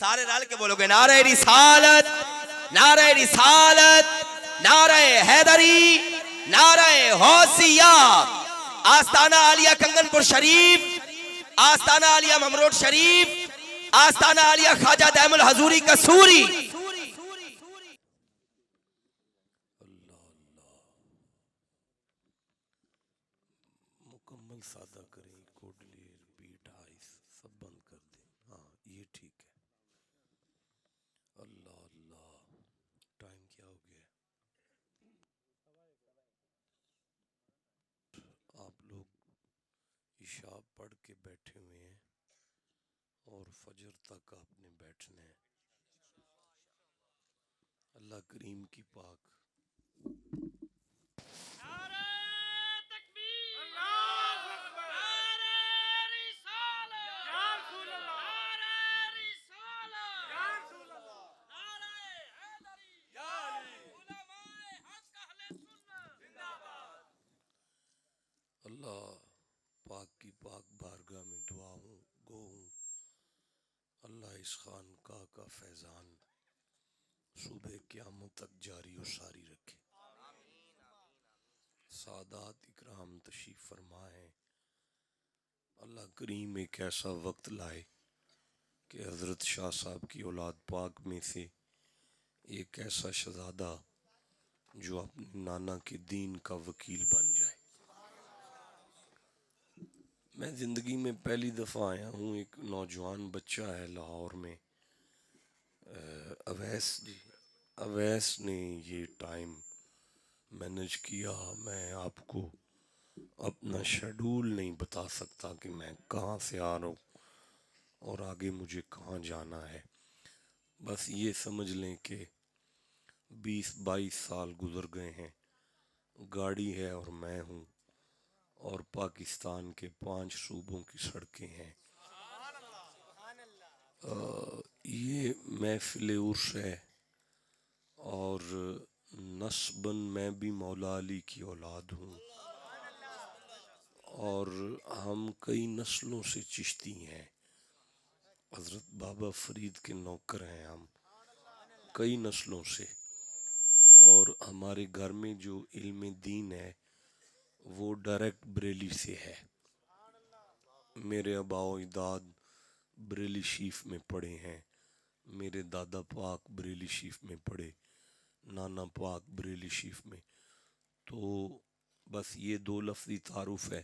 سارے رل کے بولو گے نعرہ رسالت، نعرہ رسالت، نعرہ حیدری، نعرہ غوثیہ۔ آستانہ عالیہ کنگن پور شریف، آستانہ عالیہ ممروڈ شریف، آستانہ عالیہ خواجہ دائم الحضوری کسوری۔ مکمل سادہ کریں، کوڈلی ریپیٹ ہائیس سب بند کر دیں۔ ہاں یہ ٹھیک ہے۔ اللہ اللہ، ٹائم کیا ہو گیا؟ آپ لوگ عشاء پڑھ کے بیٹھے ہوئے ہیں اور فجر تک آپ نے بیٹھنا ہے۔ اللہ کریم کی پاک اللہ پاک کی پاک بارگاہ میں دعا ہوں گو ہوں، اللہ اس خانقاہ کا فیضان صبح قیامت تک جاری و ساری رکھے۔ سادات اکرام تشریف فرما ہے، اللہ کریم ایک ایسا وقت لائے کہ حضرت شاہ صاحب کی اولاد پاک میں سے ایک ایسا شہزادہ جو اپنے نانا کے دین کا وکیل بن جائے۔ میں زندگی میں پہلی دفعہ آیا ہوں، ایک نوجوان بچہ ہے لاہور میں، اویس نے یہ ٹائم مینج کیا۔ میں آپ کو اپنا شیڈول نہیں بتا سکتا کہ میں کہاں سے آ رہا ہوں اور آگے مجھے کہاں جانا ہے۔ بس یہ سمجھ لیں کہ 20-22 سال گزر گئے ہیں، گاڑی ہے اور میں ہوں، اور پاکستان کے 5 صوبوں کی سڑکیں ہیں۔ یہ محفل عرس ہے اور نسباً میں بھی مولا علی کی اولاد ہوں، اور ہم کئی نسلوں سے چشتی ہیں، حضرت بابا فرید کے نوکر ہیں ہم کئی نسلوں سے، اور ہمارے گھر میں جو علم دین ہے وہ ڈائریکٹ بریلی سے ہے۔ میرے آبا و اجداد بریلی شریف میں پڑھے ہیں، میرے دادا پاک بریلی شریف میں پڑھے، نانا پاک بریلی شریف میں۔ تو بس یہ 2 لفظی تعارف ہے،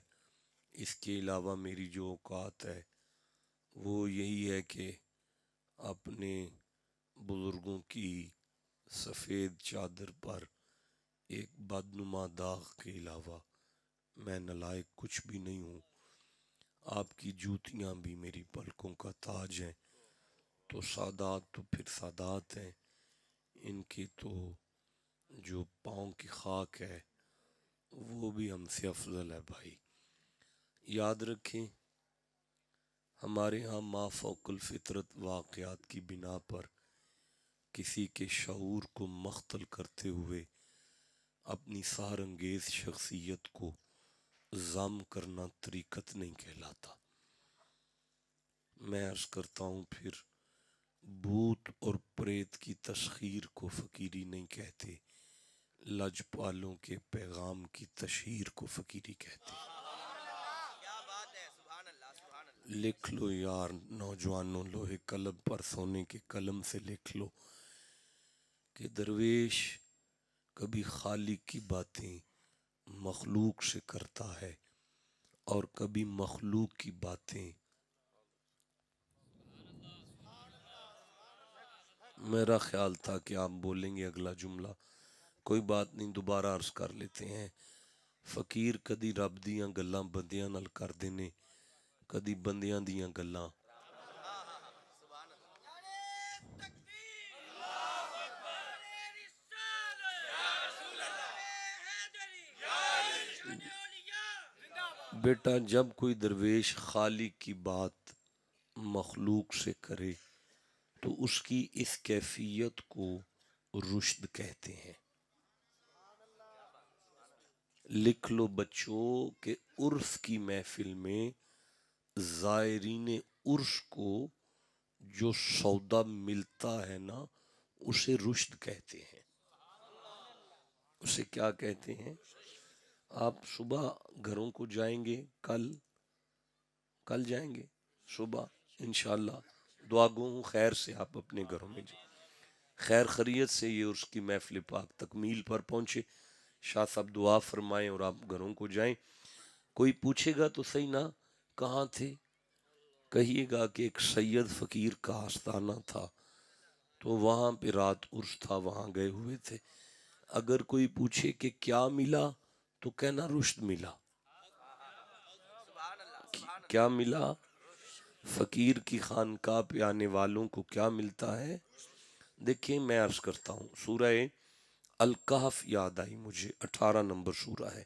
اس کے علاوہ میری جو اوقات ہے وہ یہی ہے کہ اپنے بزرگوں کی سفید چادر پر ایک بدنما داغ کے علاوہ میں نالائق کچھ بھی نہیں ہوں۔ آپ کی جوتیاں بھی میری پلکوں کا تاج ہیں، تو سادات تو پھر سادات ہیں، ان کی تو جو پاؤں کی خاک ہے وہ بھی ہم سے افضل ہے بھائی۔ یاد رکھیں ہمارے ہاں ما فوق الفطرت واقعات کی بنا پر کسی کے شعور کو مختل کرتے ہوئے اپنی سار انگیز شخصیت کو ضم کرنا طریقت نہیں کہلاتا۔ میں عرض کرتا ہوں پھر بھوت اور پریت کی تسخیر کو فقیری نہیں کہتے، لجپالوں کے پیغام کی تشہیر کو فقیری کہتے۔ لکھ لو یار نوجوانوں، لوہے قلم پر سونے کے قلم سے لکھ لو کہ درویش کبھی خالق کی باتیں مخلوق سے کرتا ہے اور کبھی مخلوق کی باتیں۔ میرا خیال تھا کہ آپ بولیں گے اگلا جملہ، کوئی بات نہیں دوبارہ عرض کر لیتے ہیں۔ فقیر کدی رب دیاں گلاں بندیاں نال کر دینے، کدی بندیاں دیاں گلاں۔ بیٹا جب کوئی درویش خالق کی بات مخلوق سے کرے تو اس کی اس کیفیت کو رشد کہتے ہیں۔ لکھ لو بچوں کہ عرس کی محفل میں زائرین عرس کو جو سودا ملتا ہے نا اسے رشد کہتے ہیں. اسے کیا کہتے ہیں؟ آپ صبح گھروں کو جائیں گے، کل جائیں گے صبح انشاءاللہ. دعا گو ہوں خیر سے آپ اپنے گھروں میں جائیں، خیر خیریت سے یہ اس کی محفل پاک تکمیل پر پہنچے. شاہ صاحب دعا فرمائیں اور آپ گھروں کو جائیں. کوئی پوچھے گا تو صحیح نا کہاں تھے، کہیے گا کہ ایک سید فقیر کا آستانہ تھا تو وہاں پہ رات عرس تھا، وہاں گئے ہوئے تھے. اگر کوئی پوچھے کہ کیا ملا تو کہنا رشد ملا. کیا ملا؟ فقیر کی خانقاہ پہ آنے والوں کو کیا ملتا ہے؟ دیکھیں میں عرض کرتا ہوں، سورہ الکہف یاد آئی مجھے، 18 نمبر سورہ ہے،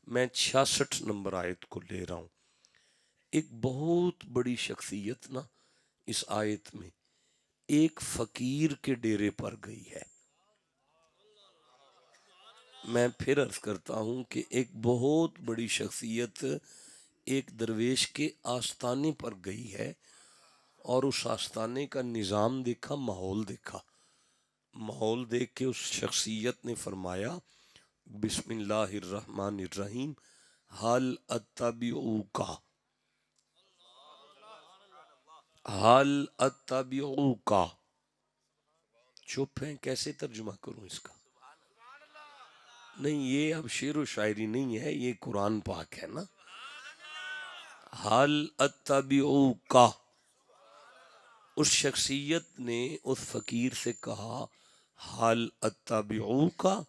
میں 66 نمبر آیت کو لے رہا ہوں. ایک بہت بڑی شخصیت نا اس آیت میں ایک فقیر کے ڈیرے پر گئی ہے. میں پھر عرض کرتا ہوں کہ ایک بہت بڑی شخصیت ایک درویش کے آستانے پر گئی ہے، اور اس آستانے کا نظام دیکھا، ماحول دیکھا. ماحول دیکھ کے اس شخصیت نے فرمایا بسم اللہ الرحمن الرحیم حل اتبعوکا، حل اتبعوکا. چپ ہیں، کیسے ترجمہ کروں اس کا؟ نہیں یہ اب شعر و شاعری نہیں ہے، یہ قرآن پاک ہے نا. حل اتبعوکا، اس شخصیت نے اس فقیر سے کہا حل اتبعوکا،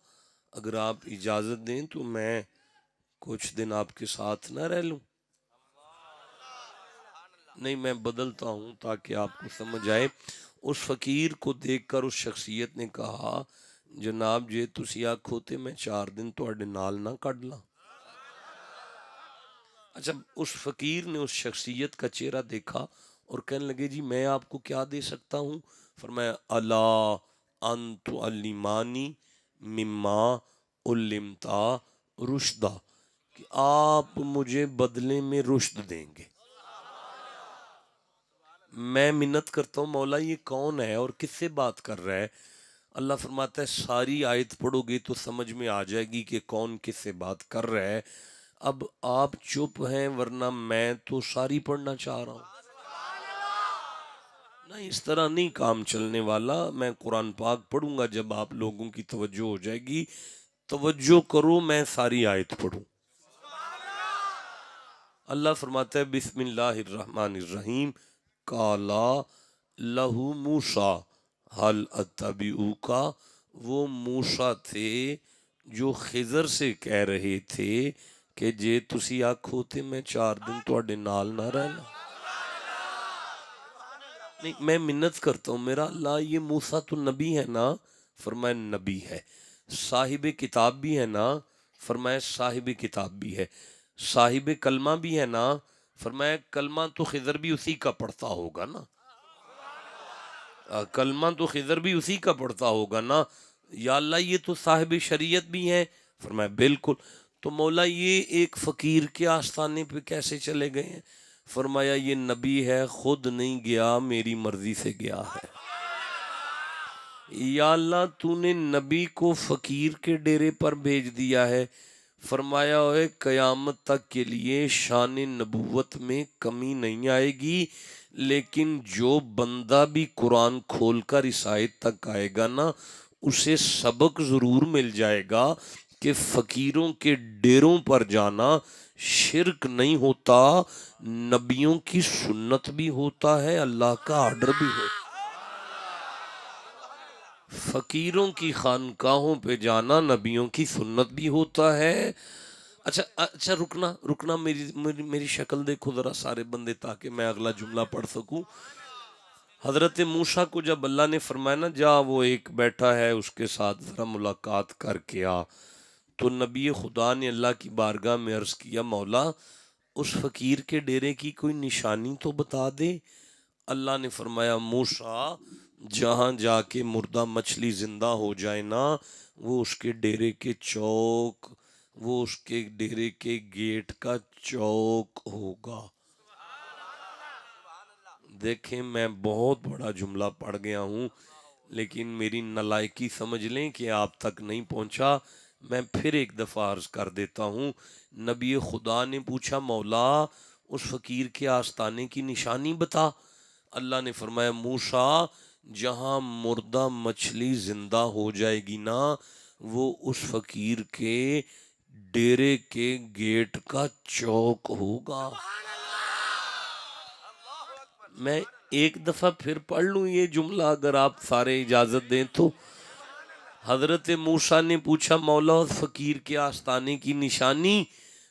اگر آپ اجازت دیں تو میں کچھ دن آپ کے ساتھ نہ رہ لوں. نہیں میں بدلتا ہوں تاکہ آپ کو سمجھ آئے. اس فقیر کو دیکھ کر اس شخصیت نے کہا جناب جے تسی آکھو تے میں 4 دن تواڈے نال نہ کڈ لاں. اچھا اس فقیر نے اس شخصیت کا چہرہ دیکھا اور کہنے لگے جی میں آپ کو کیا دے سکتا ہوں؟ فرمایا الا ان تعلمانی مما علمتا رشدا، کہ آپ مجھے بدلے میں رشد دیں گے. میں منت کرتا ہوں مولا یہ کون ہے اور کس سے بات کر رہا ہے؟ اللہ فرماتا ہے ساری آیت پڑھو گے تو سمجھ میں آ جائے گی کہ کون کس سے بات کر رہا ہے. اب آپ چپ ہیں ورنہ میں تو ساری پڑھنا چاہ رہا ہوں. نہیں اس طرح نہیں کام چلنے والا. میں قرآن پاک پڑھوں گا جب آپ لوگوں کی توجہ ہو جائے گی. توجہ کرو میں ساری آیت پڑھوں. اللہ فرماتا ہے بسم اللہ الرحمن الرحیم کالا لہو موسیٰ حل اتبعوکا، وہ موسیٰ تھے جو خضر سے کہہ رہے تھے کہ جے تسی آکھو تے میں 4 دن تواڈے نال نہ رہنا. نہیں میں منت کرتا ہوں میرا اللہ یہ موسیٰ تو نبی ہے نا؟ فرمایا نبی ہے. صاحب کتاب بھی ہے نا؟ فرمایا صاحب کتاب بھی ہے. صاحب کلمہ بھی ہے نا؟ فرمایا کلمہ تو خضر بھی اسی کا پڑھتا ہوگا نا. کلمہ تو خضر بھی اسی کا پڑھتا ہوگا نا. یا اللہ یہ تو صاحب شریعت بھی ہیں. فرمایا بالکل. تو مولا یہ ایک فقیر کے آستانے پہ کیسے چلے گئے ہیں؟ فرمایا یہ نبی ہے، خود نہیں گیا، میری مرضی سے گیا ہے. یا اللہ تو نے نبی کو فقیر کے ڈیرے پر بھیج دیا ہے. فرمایا ہوئے قیامت تک کے لیے شان نبوت میں کمی نہیں آئے گی، لیکن جو بندہ بھی قرآن کھول کر اس آیت تک آئے گا نا اسے سبق ضرور مل جائے گا کہ فقیروں کے ڈیروں پر جانا شرک نہیں ہوتا، نبیوں کی سنت بھی ہوتا ہے، اللہ کا آرڈر بھی ہوتا ہے. فقیروں کی خانقاہوں پہ جانا نبیوں کی سنت بھی ہوتا ہے. اچھا رکنا میری شکل دیکھو ذرا سارے بندے تاکہ میں اگلا جملہ پڑھ سکوں. حضرت موسیٰ کو جب اللہ نے فرمایا نا جا وہ ایک بیٹھا ہے اس کے ساتھ ذرا ملاقات کر کے آ، تو نبی خدا نے اللہ کی بارگاہ میں عرض کیا مولا اس فقیر کے ڈیرے کی کوئی نشانی تو بتا دے. اللہ نے فرمایا موسیٰ جہاں جا کے مردہ مچھلی زندہ ہو جائے نا وہ اس کے ڈیرے کے چوک، وہ اس کے ڈیرے کے گیٹ کا چوک ہوگا. دیکھیں میں بہت بڑا جملہ پڑھ گیا ہوں، لیکن میری نالائکی سمجھ لیں کہ آپ تک نہیں پہنچا۔ میں پھر ایک دفعہ عرض کر دیتا ہوں، نبی خدا نے پوچھا مولا اس فقیر کے آستانے کی نشانی بتا۔ اللہ نے فرمایا موسیٰ جہاں مردہ مچھلی زندہ ہو جائے گی نا، وہ اس فقیر کے ڈیرے کے گیٹ کا چوک ہوگا۔ میں ایک دفعہ پھر پڑھ لوں یہ جملہ اگر آپ سارے اجازت دیں تو۔ حضرت موسیٰ نے پوچھا مولا اس فقیر کے آستانے کی نشانی،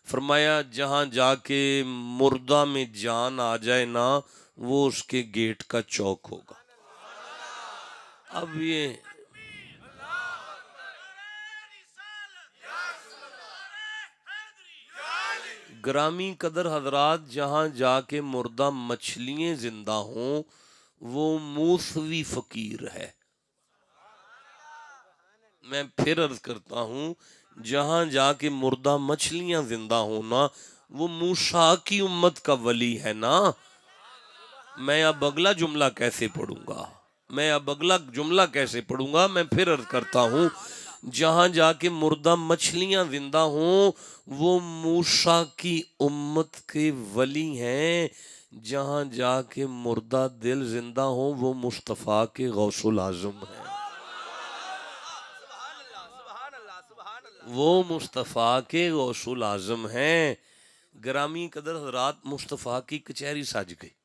فرمایا جہاں جا کے مردہ میں جان آ جائے نا وہ اس کے گیٹ کا چوک ہوگا۔ اب یہ گرامی قدر حضرات، جہاں جا کے مردہ مچھلیاں زندہ ہوں وہ موسوی فقیر ہے۔ میں پھر عرض کرتا ہوں، جہاں جا کے مردہ مچھلیاں زندہ ہوں نا وہ موسیٰ کی امت کا ولی ہے نا۔ میں اب اگلا جملہ کیسے پڑھوں گا؟ میں پھر عرض کرتا ہوں، جہاں جا کے مردہ مچھلیاں زندہ ہوں وہ موسیٰ کی امت کے ولی ہیں، جہاں جا کے مردہ دل زندہ ہوں وہ مصطفیٰ کے غوث العظم ہیں۔ وہ مصطفیٰ کے غوث العظم ہیں۔ گرامی قدر حضرات، مصطفیٰ کی کچہری سج گئی۔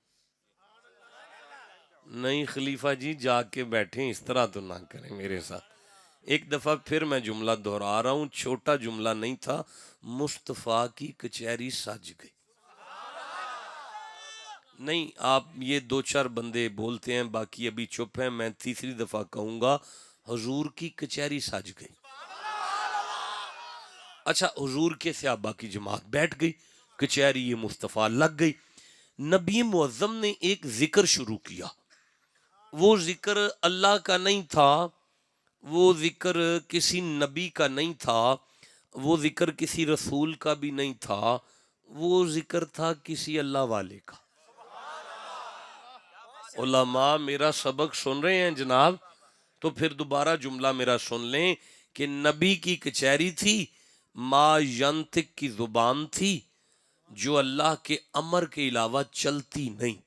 نہیں خلیفہ جی جاگ کے بیٹھیں، اس طرح تو نہ کریں میرے ساتھ۔ ایک دفعہ پھر میں جملہ دہرا رہا ہوں، چھوٹا جملہ نہیں تھا، مصطفیٰ کی کچہری سج گئی۔ نہیں آپ یہ دو چار بندے بولتے ہیں باقی ابھی چپ ہیں، میں تیسری دفعہ کہوں گا حضور کی کچہری سج گئی۔ اچھا حضور کے صحابہ کی جماعت بیٹھ گئی، کچہری یہ مصطفیٰ لگ گئی۔ نبی معظم نے ایک ذکر شروع کیا، وہ ذکر اللہ کا نہیں تھا، وہ ذکر کسی نبی کا نہیں تھا، وہ ذکر کسی رسول کا بھی نہیں تھا، وہ ذکر تھا کسی اللہ والے کا۔ علماء میرا سبق سن رہے ہیں جناب؟ تو پھر دوبارہ جملہ میرا سن لیں کہ نبی کی کچہری تھی، ما ینطق کی زبان تھی جو اللہ کے امر کے علاوہ چلتی نہیں،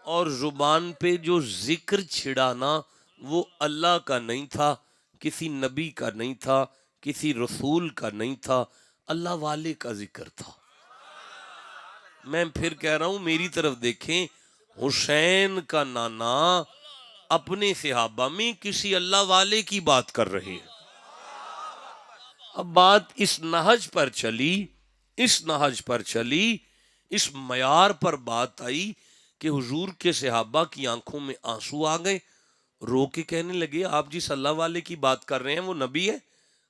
اور زبان پہ جو ذکر چھڑا نا وہ اللہ کا نہیں تھا، کسی نبی کا نہیں تھا، کسی رسول کا نہیں تھا، اللہ والے کا ذکر تھا۔ میں پھر کہہ رہا ہوں میری طرف دیکھیں، حسین کا نانا اپنے صحابہ میں کسی اللہ والے کی بات کر رہے ہیں۔ اب بات اس نہج پر چلی، اس معیار پر بات آئی کہ حضور کے صحابہ کی آنکھوں میں آنسو آ گئے، رو کے کہنے لگے آپ جس اللہ والے کی بات کر رہے ہیں وہ نبی ہے؟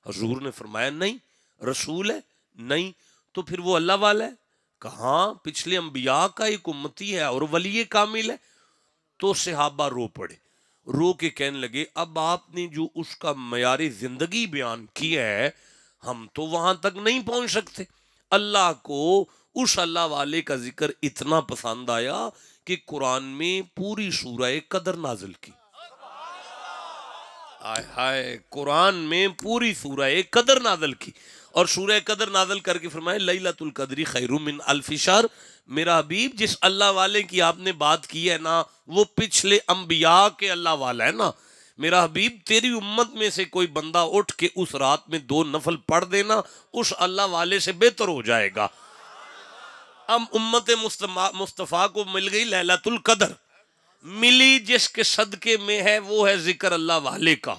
حضور نے فرمایا نہیں۔ رسول ہے؟ نہیں۔ تو پھر وہ اللہ والا ہے؟ کہاں، پچھلے انبیاء کا ایک امتی ہے اور ولی کامل ہے۔ تو صحابہ رو پڑے، رو کے کہنے لگے اب آپ نے جو اس کا معیار زندگی بیان کی ہے ہم تو وہاں تک نہیں پہنچ سکتے۔ اللہ کو اس اللہ والے کا ذکر اتنا پسند آیا کہ قرآن میں پوری سورہ قدر نازل کی۔ قرآن میں پوری سورہ قدر نازل کی، اور سورہ قدر نازل کر کے فرمائے لیلۃ القدر خیر من الف شہر۔ میرا حبیب جس اللہ والے کی آپ نے بات کی ہے نا وہ پچھلے انبیاء کے اللہ والا ہے نا۔ میرا حبیب تیری امت میں سے کوئی بندہ اٹھ کے اس رات میں 2 نفل پڑھ دینا اس اللہ والے سے بہتر ہو جائے گا۔ اب امت مصطفیٰ کو مل گئی لیلۃ القدر، ملی جس کے صدقے میں ہے وہ ہے ذکر اللہ والے کا۔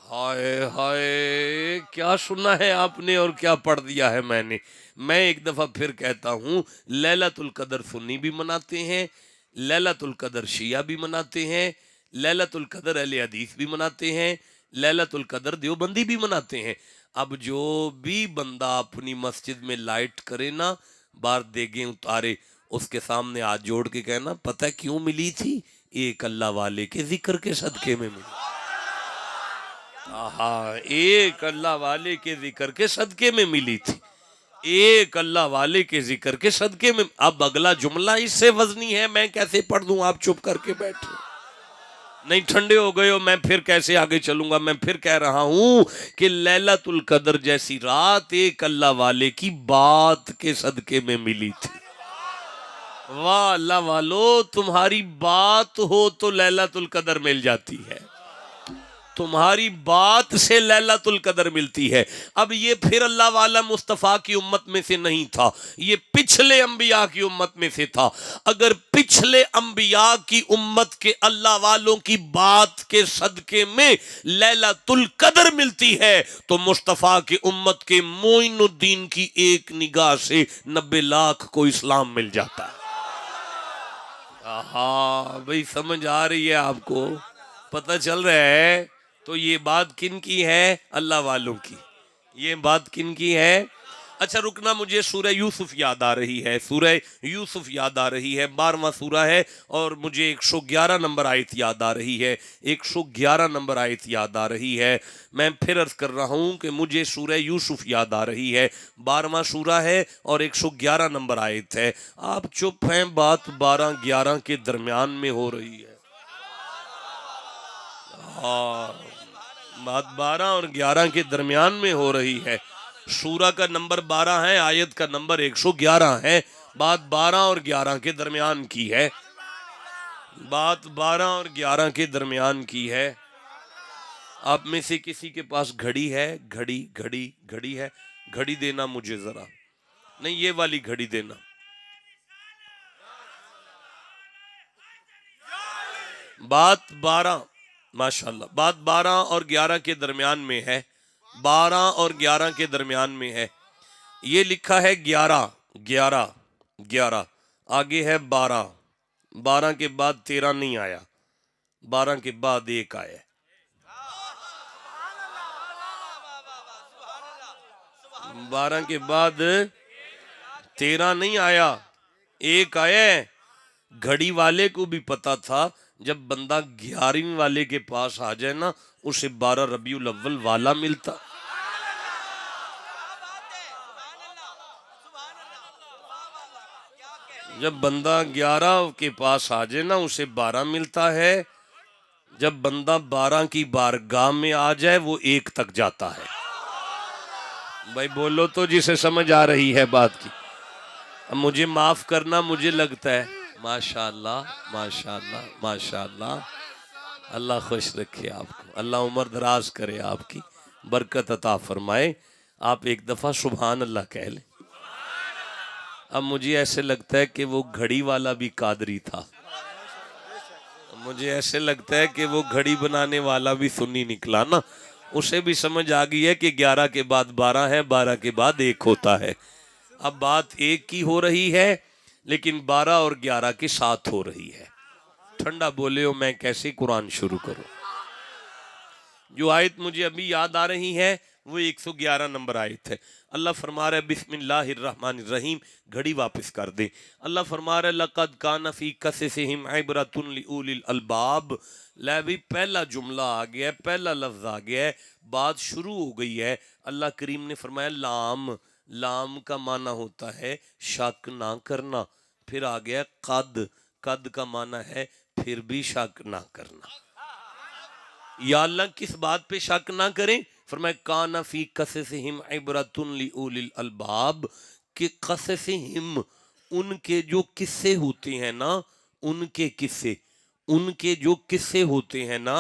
ہائے ہائے کیا سنا ہے آپ نے اور کیا پڑھ دیا ہے میں نے۔ میں ایک دفعہ پھر کہتا ہوں، لیلۃ القدر سنی بھی مناتے ہیں، لیلۃ القدر شیعہ بھی مناتے ہیں، لیلۃ القدر اہل حدیث بھی مناتے ہیں، لیلۃ القدر دیوبندی بھی مناتے ہیں۔ اب جو بھی بندہ اپنی مسجد میں لائٹ کرے نا، بار دیگیں اتارے، اس کے سامنے ہاتھ جوڑ کے کہنا پتہ کیوں ملی تھی؟ ایک اللہ والے کے ذکر کے صدقے میں ملی۔ ایک اللہ والے کے ذکر کے صدقے میں ملی تھی۔ ایک اللہ والے کے ذکر کے صدقے میں. اب اگلا جملہ اس سے وزنی ہے, میں کیسے پڑھ دوں, آپ چپ کر کے بیٹھے. نہیں ٹھنڈے ہو گئے ہو, میں پھر کیسے آگے چلوں گا. میں پھر کہہ رہا ہوں کہ لیلۃ القدر جیسی رات ایک اللہ والے کی بات کے صدقے میں ملی تھی. واہ اللہ والو, تمہاری بات ہو تو لیلۃ القدر مل جاتی ہے, تمہاری بات سے لیلۃ القدر ملتی ہے. اب یہ پھر اللہ والا مصطفیٰ کی امت میں سے نہیں تھا, یہ پچھلے انبیاء کی امت میں سے تھا. اگر پچھلے انبیاء کی امت کے اللہ والوں کی بات کے صدقے میں لیلۃ القدر ملتی ہے تو مصطفیٰ کی امت کے معین الدین کی ایک نگاہ سے 90 لاکھ کو اسلام مل جاتا ہے. ہاں بھئی سمجھ آ رہی ہے آپ کو, پتہ چل رہا ہے. تو یہ بات کن کی ہے؟ اللہ والوں کی. یہ بات کن کی ہے؟ اچھا رکنا, مجھے سورہ یوسف یاد آ رہی ہے, سورہ یوسف یاد آ رہی ہے, 12واں سورہ ہے اور مجھے 111 نمبر آیت یاد آ رہی ہے, 111 نمبر آیت یاد آ رہی ہے. میں پھر عرض کر رہا ہوں کہ مجھے سورہ یوسف یاد آ رہی ہے, 12واں سورہ ہے اور 111 نمبر آیت ہے. آپ چپ ہیں, بات 12-11 کے درمیان میں ہو رہی ہے. بات 12 اور 11 کے درمیان میں ہو رہی ہے. سورہ کا نمبر 12 ہے, آیت کا نمبر 111 ہے. بات 12 اور 11 کے درمیان کی ہے, بات 12 اور 11 کے درمیان کی ہے. آپ میں سے کسی کے پاس گھڑی ہے؟ گھڑی ہے, گھڑی دینا مجھے ذرا. نہیں یہ والی گھڑی دینا. بات 12 ماشاءاللہ, بات 12 اور 11 کے درمیان میں ہے, 12 اور 11 کے درمیان میں ہے. یہ لکھا ہے 11 آگے ہے 12 کے بعد 13 نہیں آیا, 12 کے بعد 1 آیا. 12 کے بعد 13 نہیں آیا, 1 آیا. گھڑی والے کو بھی پتا تھا جب بندہ 11ویں والے کے پاس آ جائے نا اسے 12 ربیع الاول والا ملتا. جب بندہ 11 کے پاس آ جائے نا اسے 12 ملتا ہے. جب بندہ 12 کی بارگاہ میں آ جائے وہ 1 تک جاتا ہے. بھائی بولو تو جسے سمجھ آ رہی ہے بات کی. اب مجھے معاف کرنا, مجھے لگتا ہے ماشاءاللہ ماشاءاللہ ماشاءاللہ, اللہ خوش رکھے آپ کو, اللہ عمر دراز کرے, آپ کی برکت عطا فرمائے. آپ ایک دفعہ سبحان اللہ کہہ لیں. اب مجھے ایسے لگتا ہے کہ وہ گھڑی والا بھی قادری تھا, مجھے ایسے لگتا ہے کہ وہ گھڑی بنانے والا بھی سنی نکلا نا, اسے بھی سمجھ آ گئی ہے کہ 11 کے بعد 12 ہے, 12 کے بعد 1 ہوتا ہے. اب بات 1 کی ہو رہی ہے لیکن 12 اور 11 کے ساتھ ہو رہی ہے. ٹھنڈا بولے ہو, میں کیسے قرآن شروع کروں. جو آیت مجھے ابھی یاد آ رہی ہے وہ 111 نمبر آیت ہے. اللہ فرما رہا ہے بسم اللہ الرحمن الرحیم, گھڑی واپس کر دیں. اللہ فرما رہا ہے لقد کان فی قصصہم عبرۃ لأولی الالباب. لے بھی پہلا جملہ آ گیا ہے, پہلا لفظ آ گیا ہے, بات شروع ہو گئی ہے. اللہ کریم نے فرمایا لام, لام کا معنی ہوتا ہے شک نہ کرنا. پھر آ گیا قد, قد کا معنی ہے پھر بھی شک نہ کرنا. یا اللہ کس بات پہ شک نہ کریں؟ فرمایا کان فی قصصہم عبرۃ لأولی الالباب, کہ قصصہم ان کے جو قصے ہوتے ہیں نا, ان کے قصے, ان کے جو قصے ہوتے ہیں نا,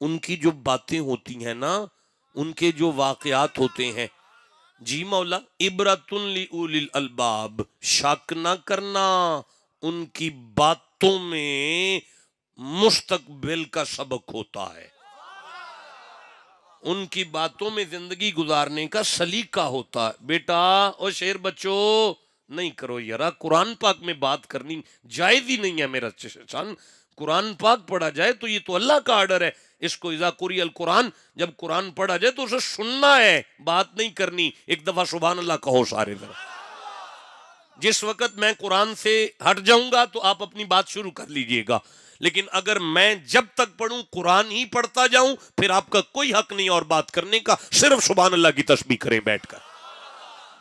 ان کی جو باتیں ہوتی ہیں نا, ان کے جو واقعات ہوتے ہیں. جی مولا, عبرۃ لأولی الالباب, شک نہ کرنا ان کی باتوں میں مستقبل کا سبق ہوتا ہے, ان کی باتوں میں زندگی گزارنے کا سلیقہ ہوتا ہے. بیٹا او شیر بچو نہیں کرو یارا, قرآن پاک میں بات کرنی جائز ہی نہیں ہے میرا چشان. قرآن پاک پڑھا جائے تو یہ تو اللہ کا آرڈر ہے, اس کو اذا قرئ القرآن, جب قرآن پڑھا جائے تو اسے سننا ہے, بات نہیں کرنی. ایک دفعہ سبحان اللہ کہو سارے ذرا. جس وقت میں قرآن سے ہٹ جاؤں گا تو آپ اپنی بات شروع کر لیجئے گا, لیکن اگر میں جب تک پڑھوں قرآن ہی پڑھتا جاؤں پھر آپ کا کوئی حق نہیں اور بات کرنے کا, صرف سبحان اللہ کی تسبیح کریں بیٹھ کر.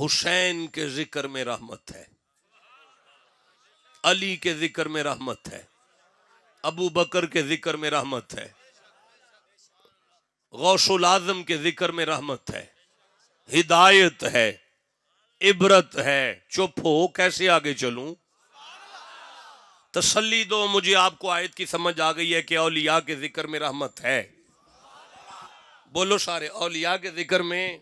حسین کے ذکر میں رحمت ہے، علی کے ذکر میں رحمت ہے، ابو بکر کے ذکر میں رحمت ہے، غوث العظم کے ذکر میں رحمت ہے، ہدایت ہے، عبرت ہے۔ چپ ہو، کیسے آگے چلوں؟ تسلی دو مجھے، آپ کو آیت کی سمجھ آ گئی ہے کہ اولیاء کے ذکر میں رحمت ہے؟ بولو سارے، اولیاء کے ذکر میں۔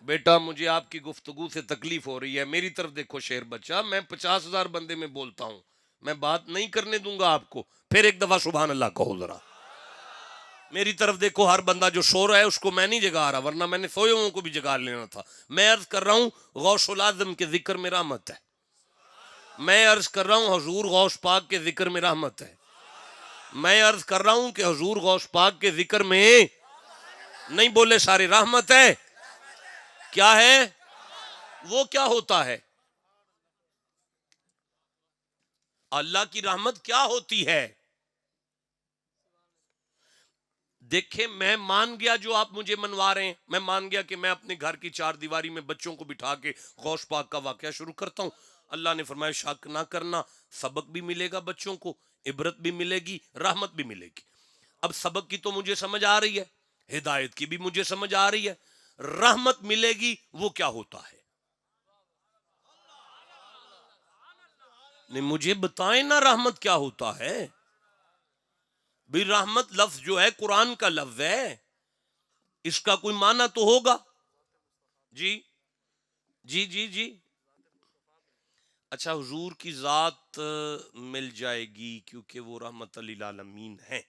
بیٹا مجھے آپ کی گفتگو سے تکلیف ہو رہی ہے، میری طرف دیکھو شیر بچہ، میں 50,000 بندے میں بولتا ہوں، میں بات نہیں کرنے دوں گا آپ کو۔ پھر ایک دفعہ سبحان اللہ کہو ذرا، میری طرف دیکھو، ہر بندہ جو سو رہا ہے اس کو میں نہیں جگا رہا، ورنہ میں نے سوئے ہوں کو بھی جگا لینا تھا۔ میں عرض کر رہا ہوں غوث العظم کے ذکر میں رحمت ہے، میں عرض کر رہا ہوں حضور غوث پاک کے ذکر میں رحمت ہے، میں عرض کر رہا ہوں کہ حضور غوث پاک کے ذکر میں نہیں بولے سارے، رحمت ہے۔ کیا ہے وہ؟ کیا ہوتا ہے اللہ کی رحمت؟ کیا ہوتی ہے؟ دیکھیں، میں مان گیا جو آپ مجھے منوا رہے ہیں، میں مان گیا کہ میں اپنے گھر کی 4 دیواری میں بچوں کو بٹھا کے غوث پاک کا واقعہ شروع کرتا ہوں۔ اللہ نے فرمایا شک نہ کرنا، سبق بھی ملے گا بچوں کو، عبرت بھی ملے گی، رحمت بھی ملے گی۔ اب سبق کی تو مجھے سمجھ آ رہی ہے، ہدایت کی بھی مجھے سمجھ آ رہی ہے، رحمت ملے گی وہ کیا ہوتا ہے؟ نہیں مجھے بتائیں نا، رحمت کیا ہوتا ہے؟ بھی رحمت لفظ جو ہے قرآن کا لفظ ہے، اس کا کوئی معنی تو ہوگا۔ جی جی جی جی، اچھا حضور کی ذات مل جائے گی کیونکہ وہ رحمت للعالمین ہے۔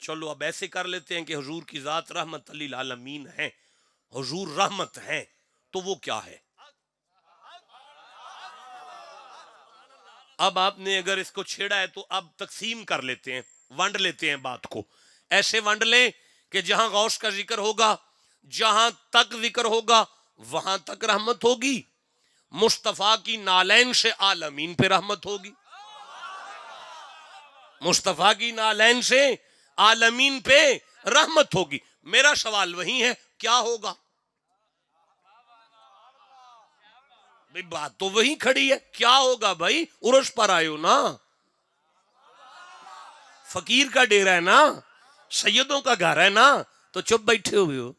چلو اب ایسے کر لیتے ہیں کہ حضور کی ذات رحمت للعالمین ہے، حضور رحمت ہے، تو وہ کیا ہے؟ اب آپ نے اگر اس کو چھیڑا ہے تو اب تقسیم کر لیتے ہیں، ونڈ لیتے ہیں بات کو۔ ایسے ونڈ لیں کہ جہاں غوث کا ذکر ہوگا، جہاں تک ذکر ہوگا وہاں تک رحمت ہوگی، مصطفیٰ کی نالین سے عالمین پہ رحمت ہوگی، مصطفیٰ کی نالین سے عالمین پہ رحمت ہوگی۔ میرا سوال وہی ہے، کیا ہوگا؟ بھئی بات تو وہی کھڑی ہے، کیا ہوگا بھائی؟ عرش پر آئے ہو نا، فقیر کا ڈیرہ ہے نا، سیدوں کا گھر ہے نا، تو چپ بیٹھے ہوئے ہو،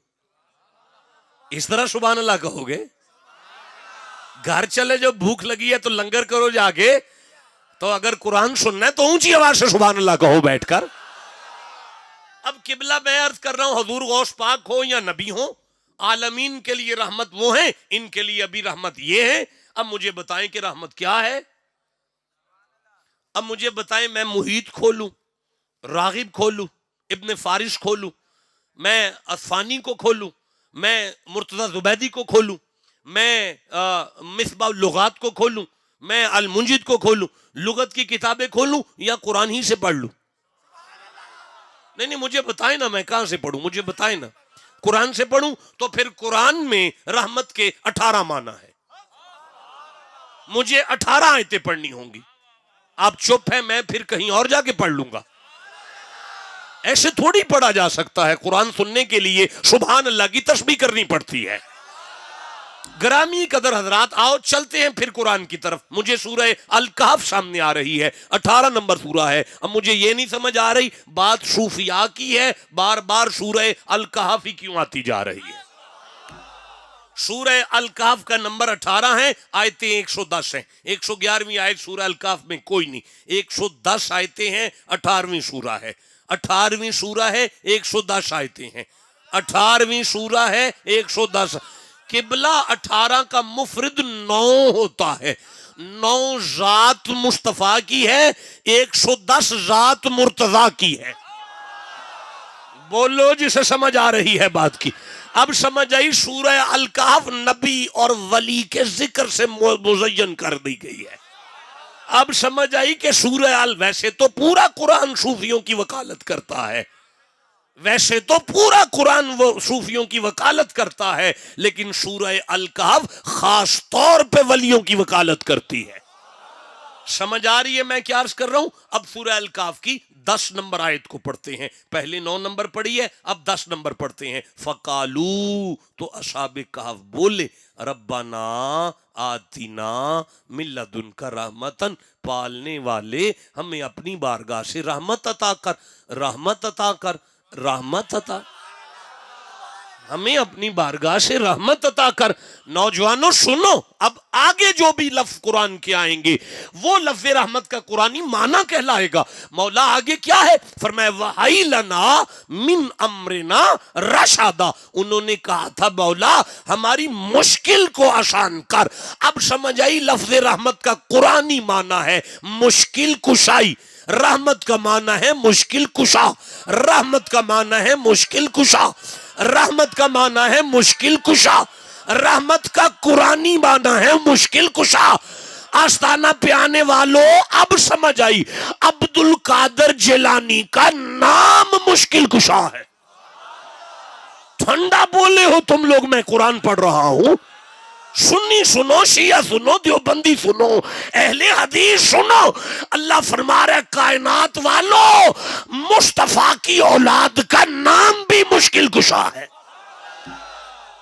اس طرح سبحان اللہ کہو گے؟ گھر چلے جو بھوک لگی ہے تو لنگر کرو جا کے، تو اگر قرآن سننا ہے تو اونچی آواز سے سبحان اللہ کہو بیٹھ کر۔ اب قبلہ میں عرض کر رہا ہوں، حضور غوث پاک ہو یا نبی ہو، عالمین کے لیے رحمت وہ ہیں، ان کے لیے ابھی رحمت یہ ہے۔ اب مجھے بتائیں کہ رحمت کیا ہے؟ اب مجھے بتائیں، میں محیط کھولوں، راغب کھولوں، ابن فارس کھولوں، میں اصفانی کو کھولوں، میں مرتضی زبیدی کو کھولوں، میں مصباح اللغات کو کھولوں، میں المنجد کو کھولوں، لغت کی کتابیں کھولوں یا قرآن ہی سے پڑھ لوں؟ نہیں مجھے بتائیں نا، میں کہاں سے پڑھوں؟ مجھے بتائیں نا، قرآن سے پڑھوں تو پھر قرآن میں رحمت کے 18 معنی ہے، مجھے 18 آیتیں پڑھنی ہوں گی۔ آپ چپ ہیں، میں پھر کہیں اور جا کے پڑھ لوں گا۔ ایسے تھوڑی پڑھا جا سکتا ہے، قرآن سننے کے لیے سبحان اللہ کی تسبیح کرنی پڑتی ہے۔ گرامی قدر حضرات، آؤ چلتے ہیں پھر قرآن کی طرف۔ مجھے سورہ الکہف سامنے آ رہی ہے، 18 نمبر سورہ ہے۔ اب مجھے یہ نہیں سمجھ آ رہی بات صوفیاء کی ہے، بار بار سورہ الکہف ہی کیوں آتی جا رہی ہے؟ سورہ الکہف کا نمبر 18 ہے، آیتیں 110 ہیں۔ 111ویں آیت سورہ الکہف میں کوئی نہیں، 110 آیتیں ہیں، 18ویں سورہ ہے، 18ویں سورہ ہے، 110 آیتیں ہیں، 18ویں سورہ ہے، 110۔ قبلہ 18 کا مفرد 9 ہوتا ہے، 9 ذات مصطفیٰ کی ہے، 110 ذات مرتضیٰ کی ہے۔ بولو جسے سمجھ آ رہی ہے بات کی۔ اب سمجھ آئی، سورہ الکہف نبی اور ولی کے ذکر سے مزین کر دی گئی ہے۔ اب سمجھ آئی کہ سورہ ویسے تو پورا قرآن صوفیوں کی وکالت کرتا ہے، ویسے تو پورا قرآن وہ صوفیوں کی وکالت کرتا ہے، لیکن سورہ الکہف خاص طور پہ ولیوں کی وکالت کرتی ہے۔ سمجھ آ رہی ہے میں کیا عرض کر رہا ہوں؟ اب سورہ الکاف کی 10 نمبر آیت کو پڑھتے ہیں. پہلے 9 نمبر پڑھی ہے، اب 10 نمبر پڑھتے ہیں. فقالو، تو اصحاب کہف بولے، ربنا آتنا من لدنک رحمتن، پالنے والے ہمیں اپنی بارگاہ سے رحمت عطا کر، رحمت عطا کر، رحمت عطا، ہمیں اپنی بارگاہ سے رحمت عطا کر. نوجوانوں سنو، اب آگے جو بھی لفظ قرآن کے آئیں گے وہ لفظ رحمت کا قرآنی معنی کہلائے گا. مولا آگے کیا ہے فرمایا، وَحَيْ لَنَا مِنْ أَمْرِنَا رَشَدًا، انہوں نے کہا تھا مولا ہماری مشکل کو آسان کر. اب سمجھ آئی لفظ رحمت کا قرآنی معنی ہے مشکل کشائی. رحمت کا معنی ہے مشکل کشا، رحمت کا معنی ہے مشکل کشا، رحمت کا معنی ہے مشکل کشا، رحمت کا قرآنی معنی ہے مشکل کشا. آستانہ پہ آنے والوں اب سمجھ آئی، عبد القادر جیلانی کا نام مشکل کشا ہے. ٹھنڈا بولے ہو تم لوگ، میں قرآن پڑھ رہا ہوں. سنی سنو، شیعہ سنو، دیوبندی سنو، اہل حدیث سنو. اللہ فرما رہا ہے کائنات والو مصطفیٰ کی اولاد کا نام بھی مشکل کشا ہے.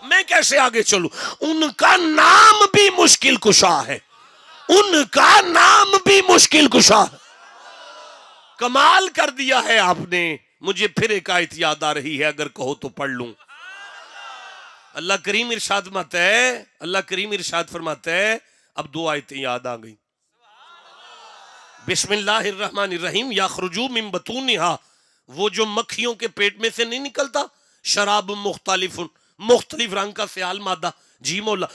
میں کیسے آگے چلوں؟ ان کا نام بھی مشکل کشا ہے، ان کا نام بھی مشکل کشا ہے. کمال کر دیا ہے آپ نے. مجھے پھر ایک آیت یاد آ رہی ہے، اگر کہو تو پڑھ لوں. اللہ کریم ارشاد فرماتا ہے، اللہ کریم ارشاد فرماتا ہے، اب 2 آیتیں یاد آ گئیں. بسم اللہ الرحمن الرحیم، یخرجو من بطونہا، وہ جو مکھیوں کے پیٹ میں سے نہیں نکلتا، شراب مختلف، مختلف رنگ کا سیال مادہ. جی مولا،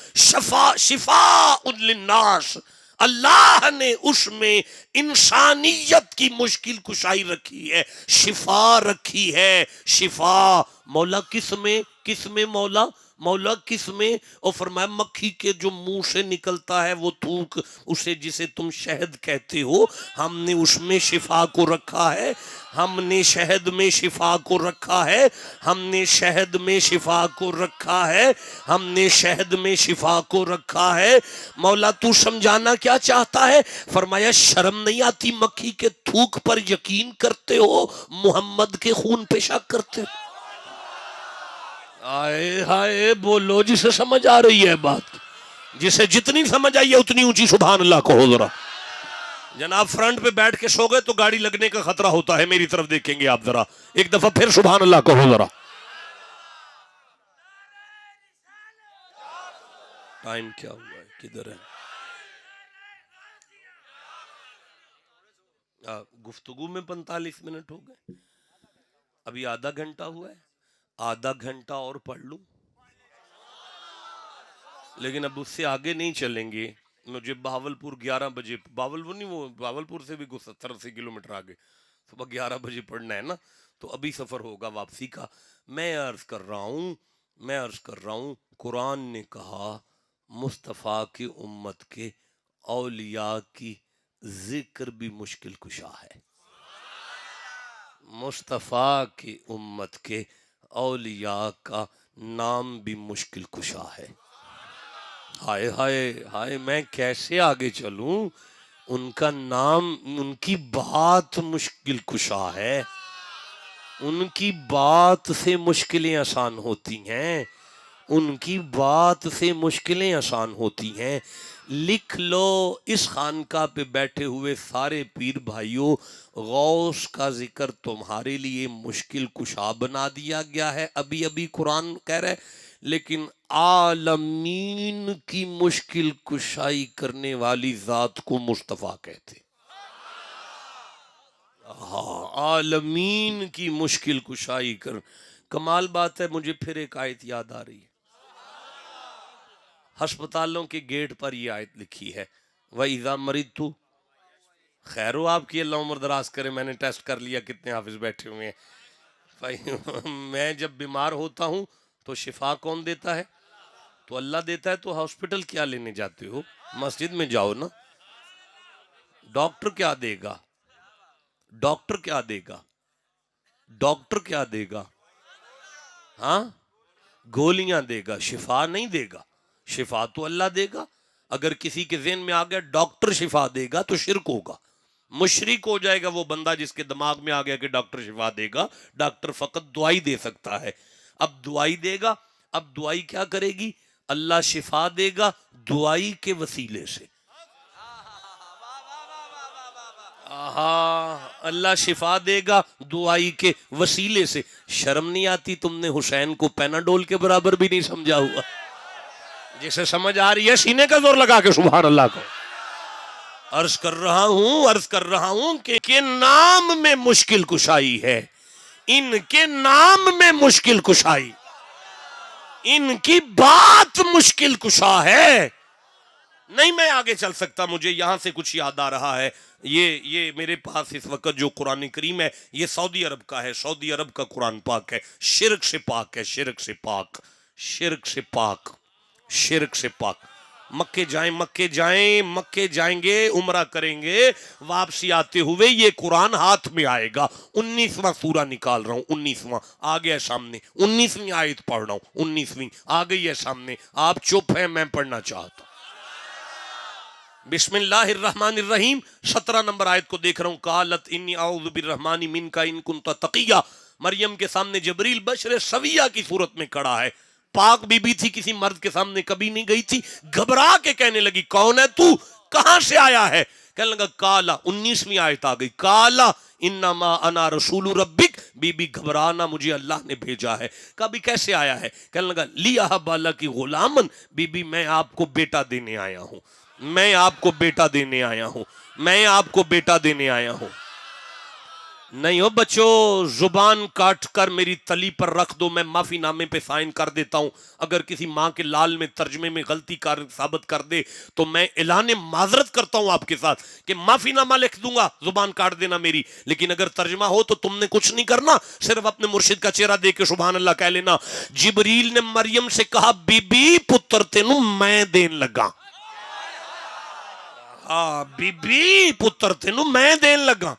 شفاء للناس، اللہ نے اس میں انسانیت کی مشکل کشائی رکھی ہے، شفا رکھی ہے. شفا مولا کس میں، کس میں مولا، مولا کس میں؟ اور فرمایا مکھی کے جو منہ سے نکلتا ہے وہ تھوک، اسے جسے تم شہد کہتے ہو، ہم نے اس میں شفا کو رکھا ہے، ہم نے شہد میں شفا کو رکھا ہے، ہم نے شہد میں شفا کو رکھا ہے، ہم نے شہد میں شفا کو رکھا ہے. مولا تو سمجھانا کیا چاہتا ہے؟ فرمایا شرم نہیں آتی مکھی کے تھوک پر یقین کرتے ہو، محمد کے خون پہ شک کرتے ہو. آئے ہائے بولو جسے سمجھ آ رہی ہے بات، جسے جتنی سمجھ آئی ہے اتنی اونچی سبحان اللہ کہو ذرا. جناب فرنٹ پہ بیٹھ کے سو گئے تو گاڑی لگنے کا خطرہ ہوتا ہے، میری طرف دیکھیں گے آپ ذرا ایک دفعہ پھر سبحان اللہ کہو ذرا. ٹائم کیا ہوا ہے، کدھر ہے؟ گفتگو میں 45 منٹ ہو گئے، ابھی آدھا گھنٹہ ہوا ہے. آدھا گھنٹہ اور پڑھ لوں، لیکن اب اس سے آگے نہیں چلیں گے. مجھے بہاولپور 11 بجے، بہاولپور نہیں، وہ بہاولپور سے بھی 70-80 کلومیٹر آگے، صبح 11 بجے پڑھنا ہے نا، تو ابھی سفر ہوگا واپسی کا. میں عرض کر رہا ہوں قرآن نے کہا مصطفیٰ کی امت کے اولیاء کی ذکر بھی مشکل کشا ہے. مصطفیٰ کی امت کے اولیاء کا نام بھی مشکل کشا ہے. ہائے ہائے ہائے، میں کیسے آگے چلوں؟ ان کا نام، ان کی بات مشکل کشا ہے، ان کی بات سے مشکلیں آسان ہوتی ہیں، ان کی بات سے مشکلیں آسان ہوتی ہیں. لکھ لو اس خانقاہ پہ بیٹھے ہوئے سارے پیر بھائیوں، غوث کا ذکر تمہارے لیے مشکل کشا بنا دیا گیا ہے. ابھی ابھی قرآن کہہ رہا ہے لیکن عالمین کی مشکل کشائی کرنے والی ذات کو مصطفیٰ کہتے. ہاں، عالمین کی مشکل کشائی کر. کمال بات ہے، مجھے پھر ایک آیت یاد آ رہی ہے. ہسپتالوں کے گیٹ پر یہ آیت لکھی ہے، وَإِذَا مَرِضْتُ، خیر ہو آپ کی، اللہ عمر دراز کرے. میں نے ٹیسٹ کر لیا کتنے حافظ بیٹھے ہوئے ہیں. میں جب بیمار ہوتا ہوں تو شفا کون دیتا ہے؟ تو اللہ دیتا ہے. تو ہاسپٹل کیا لینے جاتے ہو؟ مسجد میں جاؤ نا. ڈاکٹر کیا دے گا؟ ڈاکٹر کیا دے گا؟ ڈاکٹر کیا دے گا؟ ہاں، گولیاں دے گا، شفا نہیں دے گا. شفا تو اللہ دے گا. اگر کسی کے ذہن میں آ گیا ڈاکٹر شفا دے گا تو شرک ہوگا، مشرک ہو جائے گا وہ بندہ جس کے دماغ میں آ گیا کہ ڈاکٹر شفا دے گا. ڈاکٹر فقط دعائی دے سکتا ہے. اب دعائی دے گا، اب دعائی کیا کرے گی؟ اللہ شفا دے گا دعائی کے وسیلے سے. اللہ شفا دے گا دعائی کے وسیلے سے. شرم نہیں آتی تم نے حسین کو پیناڈول کے برابر بھی نہیں سمجھا ہوا؟ جسے سمجھ آ رہی ہے سینے کا زور لگا کے سبحان اللہ کو. عرض کر رہا ہوں کہ نام میں مشکل کشائی ہے، ان کے نام میں مشکل کشائی، ان کی بات مشکل کشا ہے. نہیں میں آگے چل سکتا، مجھے یہاں سے کچھ یاد آ رہا ہے. یہ میرے پاس اس وقت جو قرآن کریم ہے یہ سعودی عرب کا ہے، سعودی عرب کا قرآن پاک ہے. شرک سے پاک ہے، شرک سے پاک، شرک سے پاک، شرک سے پاک. مکے جائیں گے، عمرہ کریں گے، واپسی آتے ہوئے یہ قرآن ہاتھ میں آئے گا. 19واں سورہ نکال رہا ہوں، 19واں آ گیا سامنے، 19ویں آیت پڑھ رہا ہوں، 19ویں آ گئی ہے سامنے. آپ چپ ہیں، میں پڑھنا چاہتا ہوں. بسم اللہ الرحمن الرحیم. 17 نمبر آیت کو دیکھ رہا ہوں. قالت انی اعوذ بالرحمن منک ان کنت تقیا. مریم کے سامنے جبریل بشر سویہ کی صورت میں کھڑا ہے. پاک بی بی تھی، کسی مرد کے سامنے کبھی نہیں گئی تھی. گھبرا کے کہنے لگی کون ہے تو، کہاں سے آیا ہے؟ کہنے لگا کالا. 19ویں آیت آ گئی. کالا انما انا رسول ربک. بی بی گھبرانا، مجھے اللہ نے بھیجا ہے. کبھی کیسے آیا ہے؟ کہنے لگا لیا بالا کی غلامن. بی بی میں آپ کو بیٹا دینے آیا ہوں، میں آپ کو بیٹا دینے آیا ہوں، میں آپ کو بیٹا دینے آیا ہوں. نہیں ہو بچو، زبان کاٹ کر میری تلی پر رکھ دو، میں معافی نامے پہ سائن کر دیتا ہوں. اگر کسی ماں کے لال میں ترجمے میں غلطی ثابت کر دے تو میں اعلان معذرت کرتا ہوں آپ کے ساتھ کہ معافی نامہ لکھ دوں گا، زبان کاٹ دینا میری. لیکن اگر ترجمہ ہو تو تم نے کچھ نہیں کرنا، صرف اپنے مرشد کا چہرہ دیکھ کے سبحان اللہ کہہ لینا. جبریل نے مریم سے کہا بی بی پتر تینوں میں دین لگا. بی بی پتر تینوں میں دین لگا.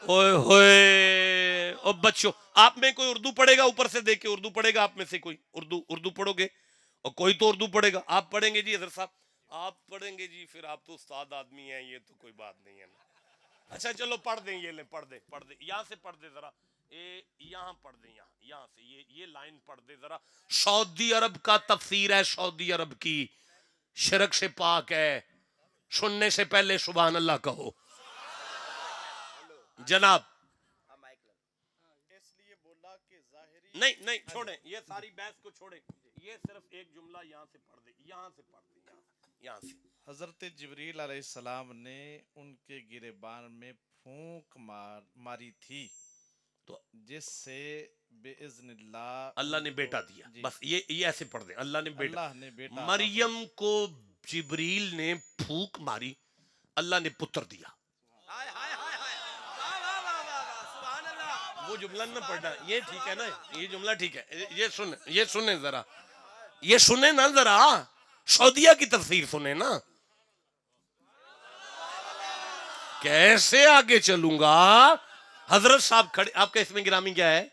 اوئے ہوئے. او بچوں، آپ میں کوئی اردو پڑھے گا؟ اوپر سے دیکھ کے اردو پڑھے گا آپ میں سے کوئی؟ اردو پڑھو گے؟ اور کوئی تو اردو پڑھے گا. آپ پڑھیں گے جی حضرت صاحب؟ آپ پڑھیں گے جی، پھر آپ تو استاد آدمی ہیں، یہ تو کوئی بات نہیں ہے نا. اچھا چلو پڑھ دیں، یہ لیں پڑھ دیں. یہاں سے پڑھ دیں ذرا، یہاں پڑھ دیں، یہاں سے یہ لائن پڑھ دیں ذرا. سعودی عرب کا تفسیر ہے، سعودی عرب کی. شرک سے پاک ہے. سننے سے پہلے سبحان اللہ کہو جناب. اس لیے بولا کہ ظاہری نہیں چھوڑیں، یہ ساری بحث کو چھوڑیں. یہ صرف ایک جملہ یہاں سے پڑھ دیں، یہاں سے پڑھ دیں، یہاں سے. حضرت جبریل علیہ السلام نے ان کے گریبان میں پھونک ماری تھی تو جس سے باذن اللہ اللہ نے بیٹا دیا. جی. بس یہ ایسے پڑھ دیں، اللہ نے بیٹا. اللہ نے بیٹا مریم کو جبریل نے پھونک ماری، اللہ نے پتر دیا. وہ جملہ نہ پڑھنا، یہ ٹھیک ہے نا، یہ جملہ ٹھیک ہے. یہ سنیں ذرا، یہ سنیں نا ذرا، سعودیہ کی تفسیر سنیں نا. کیسے آگے چلوں گا؟ حضرت صاحب کھڑے. آپ کا اس میں گرامی کیا ہے؟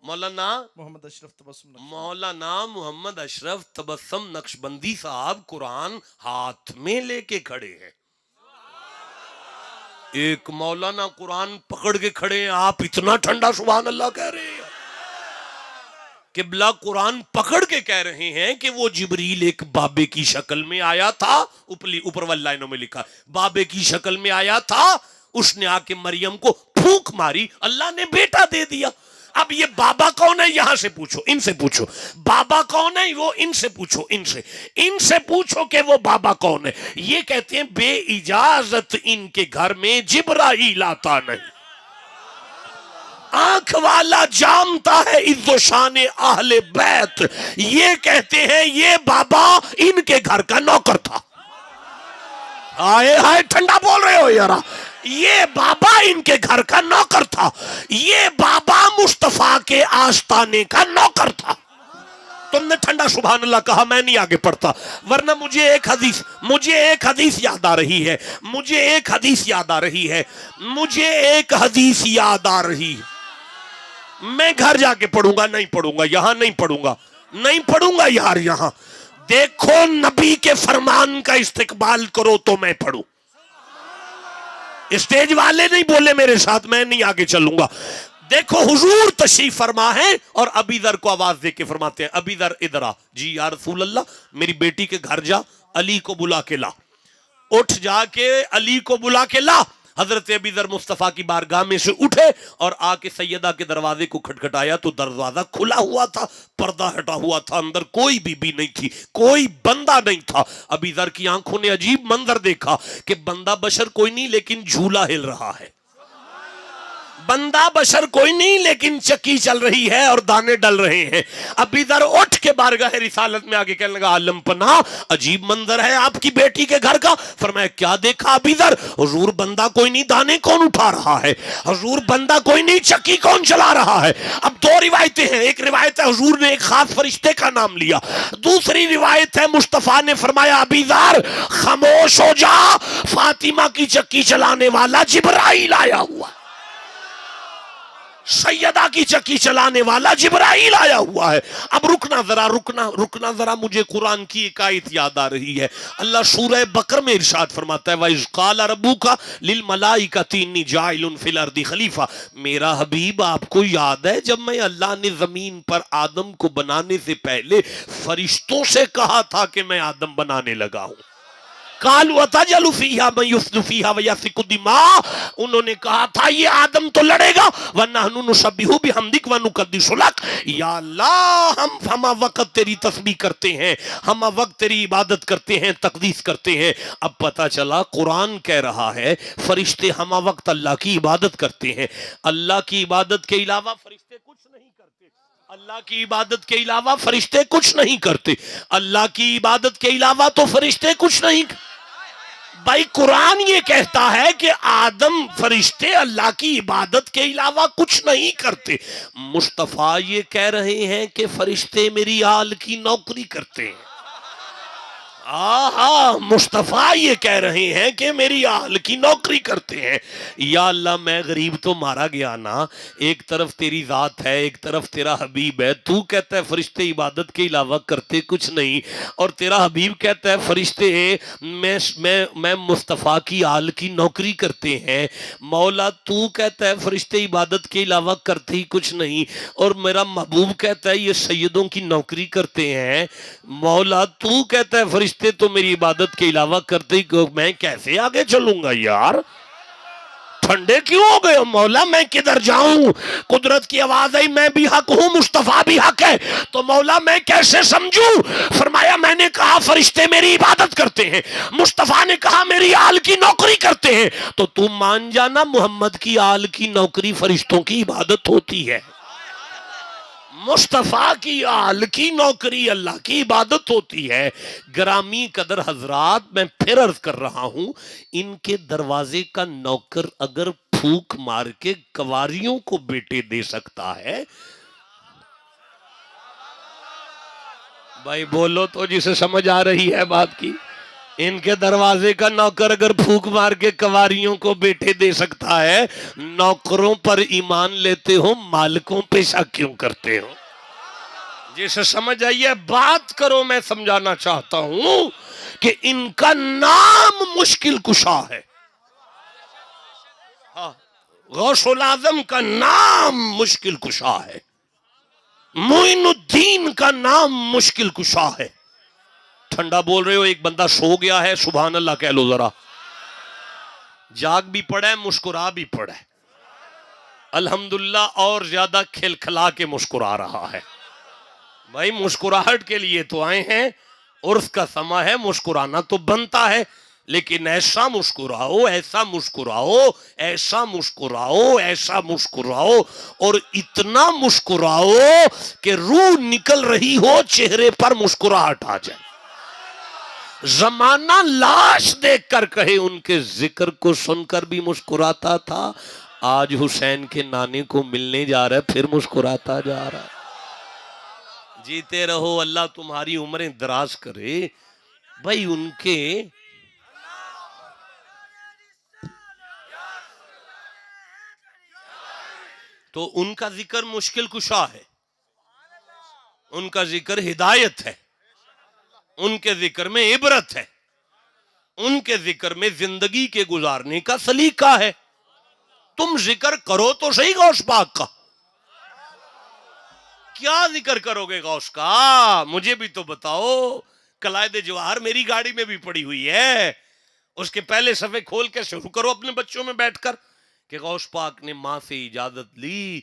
مولانا محمد اشرف تبسم نقشبندی. مولانا محمد اشرف تبسم نقشبندی صاحب قرآن ہاتھ میں لے کے کھڑے ہیں. ایک مولانا قرآن پکڑ کے کھڑے ہیں، آپ اتنا ٹھنڈا سبحان اللہ کہہ رہے ہیں. قبلہ قرآن پکڑ کے کہہ رہے ہیں کہ وہ جبریل ایک بابے کی شکل میں آیا تھا. اوپر والی لائنوں میں لکھا بابے کی شکل میں آیا تھا، اس نے آ کے مریم کو پھونک ماری، اللہ نے بیٹا دے دیا. اب یہ بابا کون ہے؟ یہاں سے پوچھو، ان سے پوچھو. بابا کون ہے؟ وہ ان سے پوچھو، ان سے پوچھو کہ وہ بابا کون ہے. یہ کہتے ہیں بے اجازت ان کے گھر میں جبرائیل آتا نہیں. آنکھ والا جانتا ہے عز و شان اہل بیت. یہ کہتے ہیں یہ بابا ان کے گھر کا نوکر تھا. آئے ہائے ٹھنڈا بول رہے ہو یارا. یہ بابا ان کے گھر کا نوکر تھا، یہ بابا مصطفیٰ کے آستانے کا نوکر تھا. تم نے ٹھنڈا سبحان اللہ کہا، میں نہیں آگے پڑھتا، ورنہ مجھے ایک حدیث یاد آ رہی ہے. میں گھر جا کے پڑھوں گا، نہیں پڑھوں گا یہاں، نہیں پڑھوں گا یار. یہاں دیکھو نبی کے فرمان کا استقبال کرو تو میں پڑھوں. اسٹیج والے نہیں بولے میرے ساتھ، میں نہیں آگے چلوں گا. دیکھو حضور تشریف فرما ہے اور ابی ذر کو آواز دے کے فرماتے ہیں ابی ذر ادھر آ. جی یا رسول اللہ، میری بیٹی کے گھر جا، علی کو بلا کے لا. اٹھ جا کے علی کو بلا کے لا. حضرت ابی ذر مصطفیٰ کی بارگاہ میں سے اٹھے اور آ کے سیدہ کے دروازے کو کھٹکھٹایا تو دروازہ کھلا ہوا تھا، پردہ ہٹا ہوا تھا، اندر کوئی بی بی نہیں تھی، کوئی بندہ نہیں تھا. ابی ذر کی آنکھوں نے عجیب منظر دیکھا کہ بندہ بشر کوئی نہیں لیکن جھولا ہل رہا ہے. بندہ بشر کوئی نہیں لیکن چکی چل رہی ہے اور دانے ڈل رہے ہیں. ابی ذر اٹھ کے بارگاہ رسالت میں آگے کہنے لگا عالم پناہ، عجیب منظر ہے آپ کی بیٹی کے گھر کا. فرمایا کیا دیکھا ابی ذر؟ حضور بندہ کوئی نہیں، دانے کون اٹھا رہا ہے؟ حضور بندہ کوئی نہیں، چکی کون چلا رہا ہے؟ اب دو روایتیں ہیں. ایک روایت ہے حضور نے ایک خاص فرشتے کا نام لیا. دوسری روایت ہے مصطفیٰ نے فرمایا ابی ذر خاموش ہو جا، فاطمہ کی چکی چلانے والا جبرائیل آیا ہوا، سیدہ کی چکی چلانے والا جبرائیل آیا ہوا ہے. اب رکنا ذرا مجھے قرآن کی ایک آیت یاد آ رہی ہے. اللہ سورہ بقرہ میں ارشاد فرماتا ہے وَإِذْ قَالَ رَبُّكَ لِلْمَلَائِكَةِ إِنِّي جَاعِلٌ فِي الْأَرْضِ خلیفہ. میرا حبیب آپ کو یاد ہے جب میں اللہ نے زمین پر آدم کو بنانے سے پہلے فرشتوں سے کہا تھا کہ میں آدم بنانے لگا ہوں. قالوا تجعل فيها من يفسد فيها ويسفك الدماء. انہوں نے کہا تھا یہ آدم تو لڑے گا، ونحن نسبح بحمدک ونقدس لک. یا اللہ ہم ہما وقت تیری تسبیح کرتے ہیں، ہما وقت تیری عبادت کرتے ہیں، تقدیس کرتے ہیں. اب پتہ چلا قرآن کہہ رہا ہے فرشتے ہما وقت اللہ کی عبادت کرتے ہیں. اللہ کی عبادت کے علاوہ فرشتے کچھ نہیں کرتے. اللہ کی عبادت کے علاوہ فرشتے کچھ نہیں کرتے. اللہ کی عبادت کے علاوہ تو فرشتے کچھ نہیں کرتے. بھائی قرآن یہ کہتا ہے کہ آدم فرشتے اللہ کی عبادت کے علاوہ کچھ نہیں کرتے. مصطفیٰ یہ کہہ رہے ہیں کہ فرشتے میری آل کی نوکری کرتے ہیں. مصطفیٰ یہ کہہ رہے ہیں کہ میری آل کی نوکری کرتے ہیں. یا اللہ میں غریب تو مارا گیا نا، ایک طرف تیری ذات ہے ایک طرف تیرا حبیب ہے. تو کہتا ہے فرشتے عبادت کے علاوہ کرتے کچھ نہیں، اور تیرا حبیب کہتا ہے فرشتے میں مصطفیٰ کی آل کی نوکری کرتے ہیں. مولا تو کہتا ہے فرشتے عبادت کے علاوہ کرتے ہی کچھ نہیں، اور میرا محبوب کہتا ہے یہ سیدوں کی نوکری کرتے ہیں. مولا تو کہتا ہے فرشتے تو میری عبادت کے علاوہ کرتے ہی، میں کیسے آگے چلوں گا یار؟ ٹھنڈے کیوں ہو گئے مولا؟ میں کدھر جاؤں؟ قدرت کی آواز آئی میں بھی حق ہوں، مصطفیٰ بھی حق ہے، تو مولا میں کیسے سمجھوں؟ فرمایا میں نے کہا فرشتے میری عبادت کرتے ہیں، مصطفیٰ نے کہا میری آل کی نوکری کرتے ہیں، تو تم مان جانا محمد کی آل کی نوکری فرشتوں کی عبادت ہوتی ہے، مصطفیٰ کی آل کی نوکری اللہ کی عبادت ہوتی ہے. گرامی قدر حضرات میں پھر عرض کر رہا ہوں، ان کے دروازے کا نوکر اگر پھوک مار کے کنواریوں کو بیٹے دے سکتا ہے، بھائی بولو تو جسے سمجھ آ رہی ہے بات کی. ان کے دروازے کا نوکر اگر پھوک مار کے کنواریوں کو بیٹے دے سکتا ہے، نوکروں پر ایمان لیتے ہو مالکوں پہ شک کیوں کرتے ہو؟ جسے سمجھ آئیے بات کرو. میں سمجھانا چاہتا ہوں کہ ان کا نام مشکل کشا ہے. غوث العظم کا نام مشکل کشا ہے، معین الدین کا نام مشکل کشا ہے. ٹھنڈا بول رہے ہو، ایک بندہ سو گیا ہے، سبحان اللہ کہہ لو ذرا. جاگ بھی پڑا ہے، مسکرا بھی پڑا ہے الحمدللہ، اور زیادہ کھلکھلا کے مسکرا رہا ہے. بھائی مسکراہٹ کے لیے تو آئے ہیں، عرس کا سما ہے، مسکرانا تو بنتا ہے، لیکن ایسا مسکراؤ ایسا مسکراؤ ایسا مسکراؤ ایسا مسکراؤ، اور اتنا مسکراؤ کہ روح نکل رہی ہو چہرے پر مسکراہٹ آ جائے. زمانہ لاش دیکھ کر کہے ان کے ذکر کو سن کر بھی مسکراتا تھا، آج حسین کے نانے کو ملنے جا رہا ہے پھر مسکراتا جا رہا ہے. جیتے رہو، اللہ تمہاری عمریں دراز کرے. بھائی ان کے تو ان کا ذکر مشکل کشا ہے، ان کا ذکر ہدایت ہے، ان کے ذکر میں عبرت ہے، ان کے ذکر میں زندگی کے گزارنے کا سلیقہ ہے. تم ذکر کرو تو صحیح غوث پاک کا. کیا ذکر کرو گے غوث کا؟ مجھے بھی تو بتاؤ. قلائد جواہر میری گاڑی میں بھی پڑی ہوئی ہے، اس کے پہلے صفحے کھول کے شروع کرو اپنے بچوں میں بیٹھ کر کہ غوث پاک نے ماں سے اجازت لی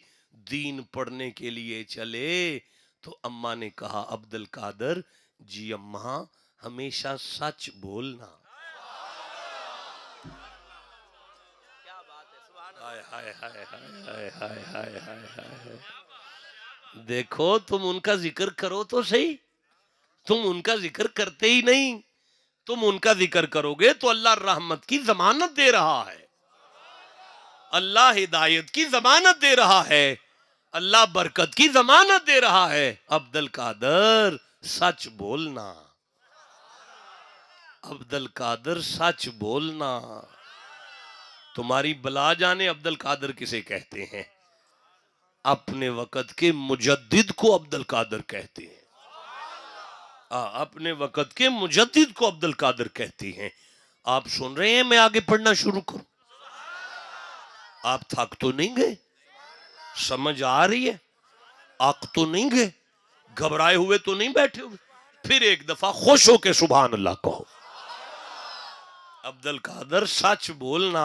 دین پڑھنے کے لیے چلے تو اماں نے کہا عبد القادر جی اماں ہمیشہ سچ بولنا. دیکھو تم ان کا ذکر کرو تو صحیح، تم ان کا ذکر کرتے ہی نہیں. تم ان کا ذکر کرو گے تو اللہ رحمت کی ضمانت دے رہا ہے، اللہ ہدایت کی ضمانت دے رہا ہے، اللہ برکت کی ضمانت دے رہا ہے. عبد القادر سچ بولنا، عبد القادر سچ بولنا. تمہاری بلا جانے عبد القادر کسے کہتے ہیں؟ اپنے وقت کے مجدد کو عبد القادر کہتے ہیں. اپنے وقت کے مجدد کو عبد القادر کہتے ہیں. آپ سن رہے ہیں؟ میں آگے پڑھنا شروع کروں. آپ تھک تو نہیں گئے؟ سمجھ آ رہی ہے؟ آگ تو نہیں گئے؟ گھبرائے ہوئے تو نہیں بیٹھے ہوئے؟ پھر ایک دفعہ خوش ہو کے سبحان اللہ کہو. عبد القادر سچ بولنا.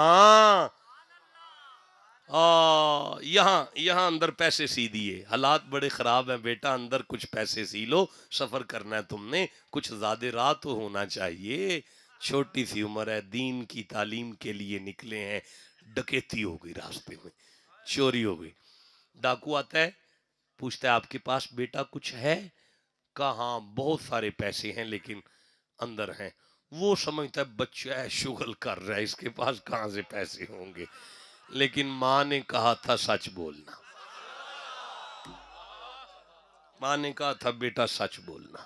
یہاں اندر پیسے سی دیے، حالات بڑے خراب ہیں بیٹا، اندر کچھ پیسے سی لو، سفر کرنا ہے تم نے، کچھ زیادہ راہ تو ہونا چاہیے، چھوٹی سی عمر ہے، دین کی تعلیم کے لیے نکلے ہیں. ڈکیتی ہو گئی، راستے میں چوری ہو گئی. ڈاکو آتا ہے، پوچھتا ہے آپ کے پاس بیٹا کچھ ہے؟ کہا ہاں بہت سارے پیسے ہیں لیکن اندر ہیں. وہ سمجھتا ہے بچہ ہے شغل کر رہا ہے، اس کے پاس کہاں سے پیسے ہوں گے. لیکن ماں نے کہا تھا سچ بولنا، ماں نے کہا تھا بیٹا سچ بولنا.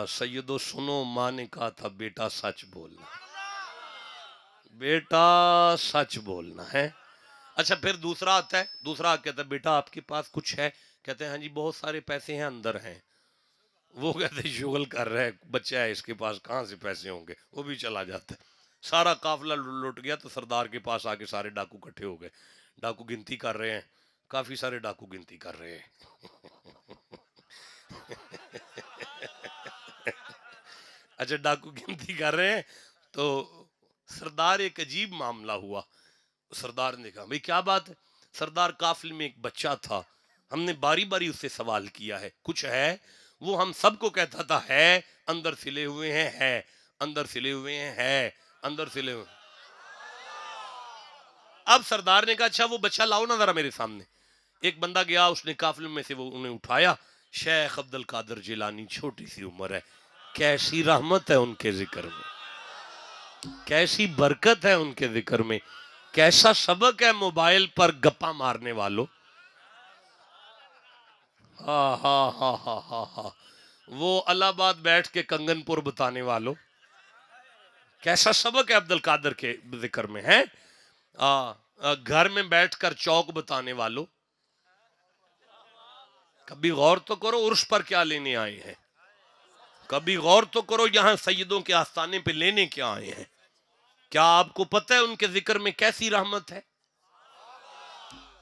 سیدو سنو، ماں نے کہا تھا بیٹا سچ بولنا، بیٹا سچ بولنا ہے. اچھا پھر دوسرا آتا ہے، دوسرا کہتا ہے بیٹا آپ کے پاس کچھ ہے؟ کہتے ہیں ہاں جی بہت سارے پیسے ہیں اندر ہیں. وہ کہتے ہیں شغل کر رہے، بچہ ہے اس کے پاس کہاں سے پیسے ہوں گے. وہ بھی چلا جاتا ہے. سارا قافلہ لٹ گیا تو سردار کے پاس آ کے سارے ڈاکو کٹھے ہو گئے. ڈاکو گنتی کر رہے ہیں، کافی سارے ڈاکو گنتی کر رہے ہیں. اچھا ڈاکو گنتی کر رہے ہیں تو سردار ایک عجیب معاملہ ہوا. سردار نے کہا بھئی کیا بات ہے؟ سردار قافلے میں ایک بچہ تھا، ہم نے باری باری اس سے سوال کیا ہے کچھ ہے؟ وہ ہم سب کو کہتا تھا ہے، اندر سلے ہوئے ہیں ہے، اندر سلے ہوئے ہیں ہے، اندر سلے ہوئے. اب سردار نے کہا اچھا وہ بچہ لاؤ نا ذرا میرے سامنے. ایک بندہ گیا، اس نے قافلے میں سے وہ انہیں اٹھایا. شیخ عبد القادر جیلانی، چھوٹی سی عمر ہے، کیسی رحمت ہے ان کے ذکر میں، کیسی برکت ہے ان کے ذکر میں، کیسا سبق ہے موبائل پر گپا مارنے والوں. ہاں ہاں ہاں ہاں ہاں ہاں وہ الہ آباد بیٹھ کے کنگن پور بتانے والوں، کیسا سبق ہے عبد القادر کے ذکر میں ہے. گھر میں بیٹھ کر چوک بتانے والوں، کبھی غور تو کرو عرس پر کیا لینے آئے ہیں، کبھی غور تو کرو یہاں سیدوں کے آستانے پہ لینے کیا آئے ہیں. کیا آپ کو پتہ ہے ان کے ذکر میں کیسی رحمت ہے،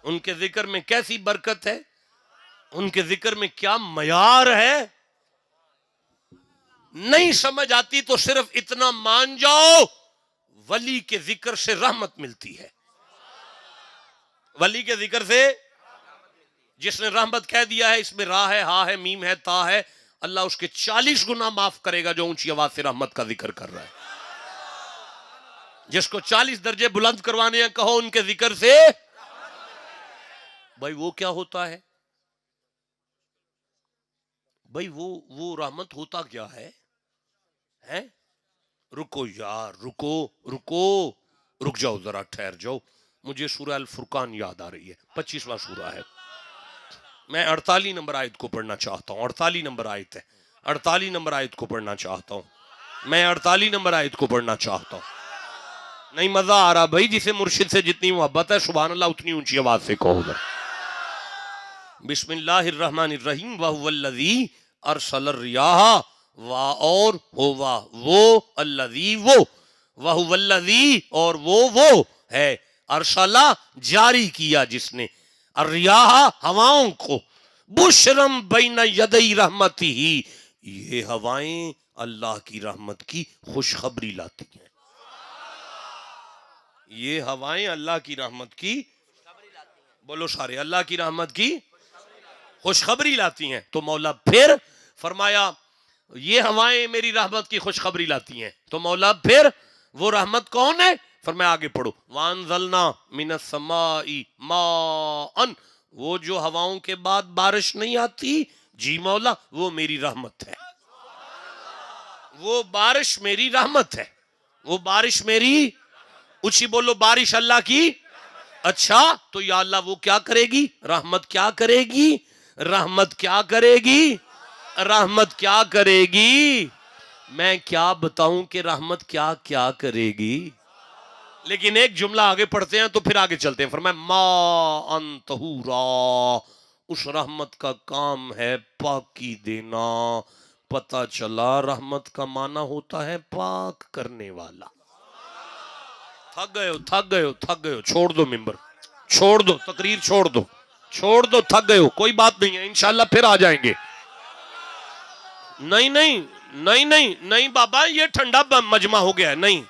ان کے ذکر میں کیسی برکت ہے، ان کے ذکر میں کیا معیار ہے؟ نہیں سمجھ آتی تو صرف اتنا مان جاؤ، ولی کے ذکر سے رحمت ملتی ہے. ولی کے ذکر سے جس نے رحمت کہہ دیا ہے اس میں راہ ہے، ہا ہے، میم ہے، تا ہے، اللہ اس کے 40 گنا معاف کرے گا جو اونچی آواز سے رحمت کا ذکر کر رہا ہے. جس کو 40 درجے بلند کروانے ہیں کہو ان کے ذکر سے. بھائی وہ کیا ہوتا ہے؟ بھائی وہ رحمت ہوتا کیا ہے؟ رکو یار، رک جاؤ ذرا، ٹھہر جاؤ. مجھے سورہ الفرقان یاد آ رہی ہے، 25واں سورہ ہے. میں 48 نمبر آیت کو پڑھنا چاہتا ہوں. 48 نمبر آیت ہے، 48 نمبر آیت کو پڑھنا چاہتا ہوں. میں 48 نمبر آیت کو پڑھنا چاہتا ہوں. نہیں مزہ آ رہا بھائی، جسے مرشد سے جتنی محبت ہے سبحان اللہ اتنی اونچی آواز سے کہو گا. بسم اللہ الرحمن الرحیم. وَهُوَ الَّذِي أَرْسَلَ الرِّيَاحَ وا اور ہوا وہ، الذی وہ، وہو الذی اور وہ ہے، ارسلہ جاری کیا جس نے، الریاح ہواؤں کو، بشرم بین یدی رحمتی ہی، یہ ہوائیں اللہ کی رحمت کی خوشخبری لاتی ہیں، یہ ہوائیں اللہ کی رحمت کی، بولو سارے، اللہ کی رحمت کی خوشخبری لاتی ہیں۔ تو مولا پھر فرمایا یہ ہوائیں میری رحمت کی خوشخبری لاتی ہیں، تو مولا پھر وہ رحمت کون ہے؟ فرمایا آگے پڑھو، وَأَنزَلْنَا مِنَ السَّمَاءِ مَاءً، وہ جو ہواؤں کے بعد بارش نہیں آتی، جی مولا وہ میری رحمت ہے، وہ بارش میری رحمت ہے، وہ بارش میری، اچھی بولو بارش اللہ کی، اچھا تو یا اللہ وہ کیا کرے گی؟ رحمت کیا کرے گی؟ رحمت کیا کرے گی؟ رحمت کیا کرے گی؟ میں کیا بتاؤں کہ رحمت کیا کیا کرے گی، لیکن ایک جملہ آگے پڑھتے ہیں تو پھر آگے چلتے ہیں۔ فرمایا ماء طہورا، اس رحمت کا کام ہے پاکی دینا۔ پتہ چلا رحمت کا معنی ہوتا ہے پاک کرنے والا۔ تھک گئے ہو، تھک گئے ہو، تھک گئے ہو، چھوڑ دو ممبر، چھوڑ دو تقریر، چھوڑ دو، چھوڑ دو، تھک گئے ہو، کوئی بات نہیں ہے، انشاءاللہ پھر آ جائیں گے۔ نہیں نہیں نہیں نہیں نہیں بابا، یہ ٹھنڈا مجمع ہو گیا ہے، نہیں۔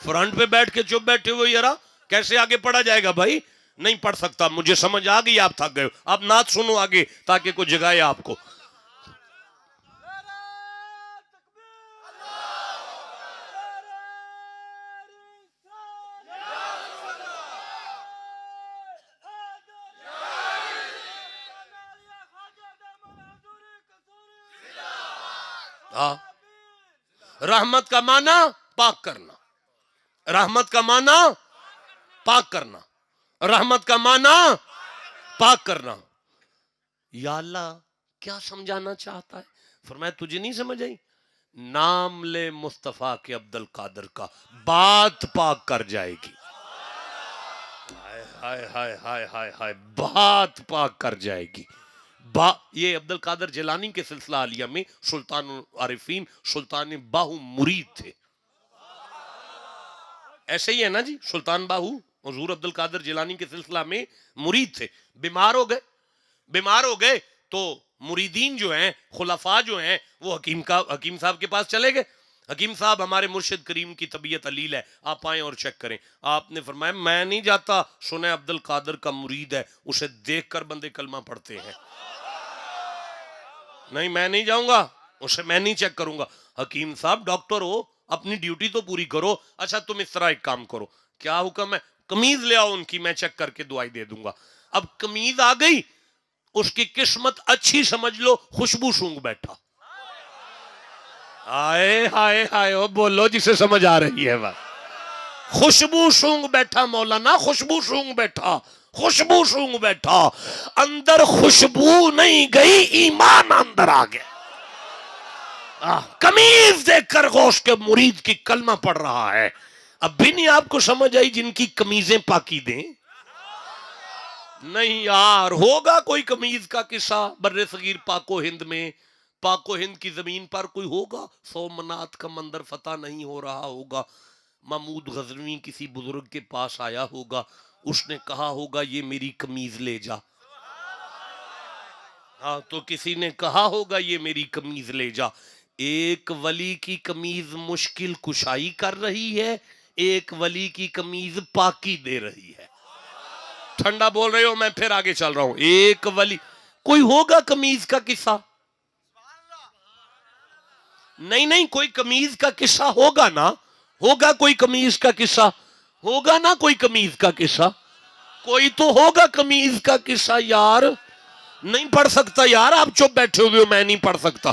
فرنٹ پہ بیٹھ کے چپ بیٹھے ہوئے یارا، کیسے آگے پڑھا جائے گا بھائی؟ نہیں پڑھ سکتا، مجھے سمجھ آ گئی، آپ تھک گئے ہو، آپ نعت سنو آگے تاکہ کوئی جگائے آپ کو۔ ہاں، رحمت کا معنی پاک کرنا، رحمت کا معنی پاک کرنا، رحمت کا معنی پاک کرنا۔ یا اللہ کیا سمجھانا چاہتا ہے؟ فرمایا تجھے نہیں سمجھ آئی؟ نام لے مصطفیٰ کے عبد القادر کا، بات پاک کر جائے گی۔ ہائے ہائے ہائے ہائے ہائے، بات پاک کر جائے گی۔ یہ عبد القادر جیلانی کے سلسلہ عالیہ میں سلطان العارفین، سلطان باہو مرید تھے۔ ایسے ہی ہے نا جی، سلطان باہو حضور عبد القادر جیلانی کے سلسلہ میں مرید تھے، بیمار ہو گئے تو مریدین جو ہیں، خلفاء جو ہیں، وہ حکیم صاحب کے پاس چلے گئے۔ حکیم صاحب ہمارے مرشد کریم کی طبیعت علیل ہے، آپ آئیں اور چیک کریں۔ آپ نے فرمایا میں نہیں جاتا، سنیں عبد القادر کا مرید ہے، اسے دیکھ کر بندے کلمہ پڑھتے ہیں، نہیں میں نہیں جاؤں گا، اسے میں نہیں چیک کروں گا۔ حکیم صاحب ڈاکٹر ہو، اپنی ڈیوٹی تو پوری کرو۔ اچھا تم اس طرح ایک کام کرو، کیا حکم ہے؟ قمیض لے آؤ ان کی، میں چیک کر کے دعائی دے دوں گا۔ اب قمیض آ گئی، اس کی قسمت اچھی سمجھ لو، خوشبو سونگ بیٹھا۔ آئے ہائے ہائے، بولو جسے سمجھ آ رہی ہے بات۔ خوشبو سونگ بیٹھا مولانا، خوشبو سونگ بیٹھا، خوشبو سونگ بیٹھا، اندر خوشبو نہیں گئی، ایمان اندر آ گیا۔ قمیض دیکھ کر غوث کے مرید کی کلمہ پڑھ رہا ہے۔ اب بھی نہیں آپ کو سمجھ آئی جن کی قمیضیں پاکی دیں؟ نہیں یار، ہوگا کوئی قمیض کا قصہ بر صغیر پاک و ہند میں، پاک و ہند کی زمین پر کوئی ہوگا، سومنات کا مندر فتح نہیں ہو رہا ہوگا، محمود غزنوی کسی بزرگ کے پاس آیا ہوگا، اس نے کہا ہوگا یہ میری قمیض لے جا، ہاں تو کسی نے کہا ہوگا یہ میری قمیض لے جا۔ ایک ولی کی قمیض مشکل کشائی کر رہی ہے، ایک ولی کی قمیض پاکی دے رہی ہے۔ ٹھنڈا بول رہے ہو، میں پھر آگے چل رہا ہوں۔ ایک ولی، کوئی ہوگا قمیض کا قصہ؟ نہیں کوئی قمیض کا قصہ ہوگا نا، ہوگا کوئی قمیض کا قصہ، ہوگا نا کوئی قمیض کا قصہ، کوئی تو ہوگا قمیض کا قصہ یار۔ نہیں پڑھ سکتا یار، آپ چپ بیٹھے ہوئے ہو، میں نہیں پڑھ سکتا۔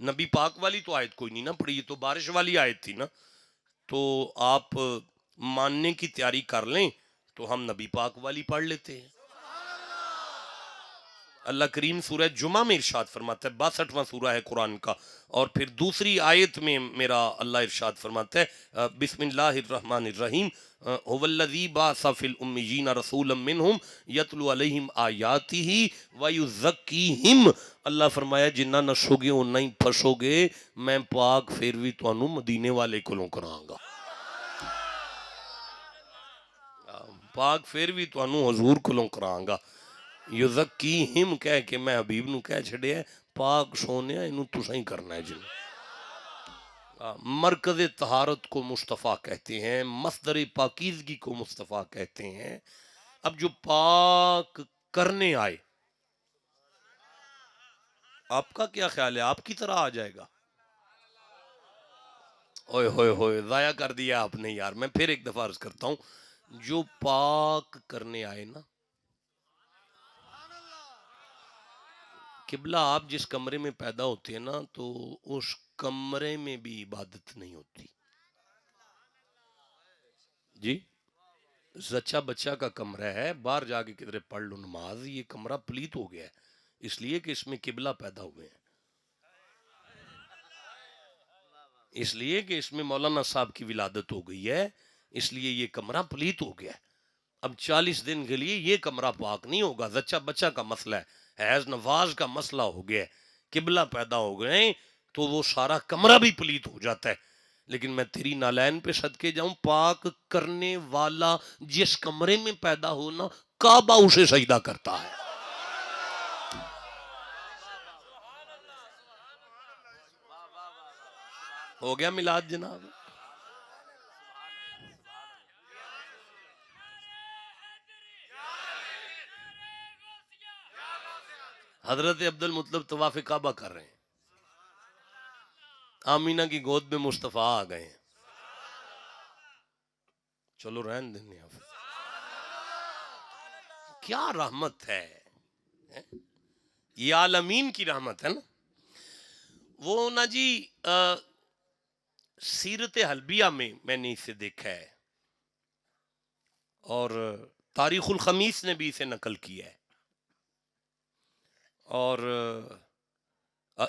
نبی پاک والی تو آیت کوئی نہیں نا پڑھی, یہ تو بارش والی آیت تھی نا. تو آپ ماننے کی تیاری کر لیں تو ہم نبی پاک والی پڑھ لیتے ہیں. اللہ کریم سورہ جمعہ میں ارشاد فرماتا ہے, 62واں سورہ ہے قرآن کا, اور پھر دوسری آیت میں میرا اللہ ارشاد فرماتا ہے بسم اللہ الرحمن الرحیم هو الذی بعث فی الامیین رسولا منہم یتلو علیہم آیاتہ ویزکیہم. اللہ فرمایا جنہ نسو گے اُنہ ہی پھسو گے, میں پاک پھر بھی تانوں مدینے والے کولوں کراں گا. پاک پھر بھی تانوں حضور کولوں کراں گا. یزکیہم کہہ کے میں حبیب نو کہہ چھڑیا ہے, پاک سونیا انہوں تساں ہی کرنا ہے. جن مرکز طہارت کو مصطفیٰ کہتے ہیں, مصدر پاکیزگی کو مصطفیٰ کہتے ہیں. اب جو پاک کرنے آئے, آپ کا کیا خیال ہے, آپ کی طرح آ جائے گا؟ اوئے ہوئے ہوئے, ضائع کر دیا آپ نے یار. میں پھر ایک دفعہ عرض کرتا ہوں, جو پاک کرنے آئے نا, قبلہ آپ جس کمرے میں پیدا ہوتے ہیں نا, تو اس کمرے میں بھی عبادت نہیں ہوتی جی. زچہ بچہ کا کمرہ ہے, باہر جا کے کدھر پڑھ لو نماز. یہ کمرہ پلیت ہو گیا ہے اس لیے کہ اس میں قبلہ پیدا ہوئے ہیں, اس لیے کہ اس میں مولانا صاحب کی ولادت ہو گئی ہے, اس لیے یہ کمرہ پلیت ہو گیا ہے. اب 40 دن کے لیے یہ کمرہ پاک نہیں ہوگا. زچہ بچہ کا مسئلہ ہے, حیض نفاس کا مسئلہ ہو گیا ہے, قبلہ پیدا ہو گئے تو وہ سارا کمرہ بھی پلیت ہو جاتا ہے. لیکن میں تیری نالین پہ صدقے جاؤں, پاک کرنے والا جس کمرے میں پیدا ہونا, کعبہ اسے سجدہ کرتا ہے. ہو گیا میلاد جناب. حضرت عبد المطلب طواف کعبہ کر رہے ہیں, آمینہ کی گود میں مصطفیٰ آ گئے ہیں. چلو رہن دینے آپ, کیا رحمت ہے, یہ عالمین کی رحمت ہے نا. وہ نا جی سیرت حلبیہ میں نے اسے دیکھا ہے, اور تاریخ الخمیس نے بھی اسے نقل کیا ہے, اور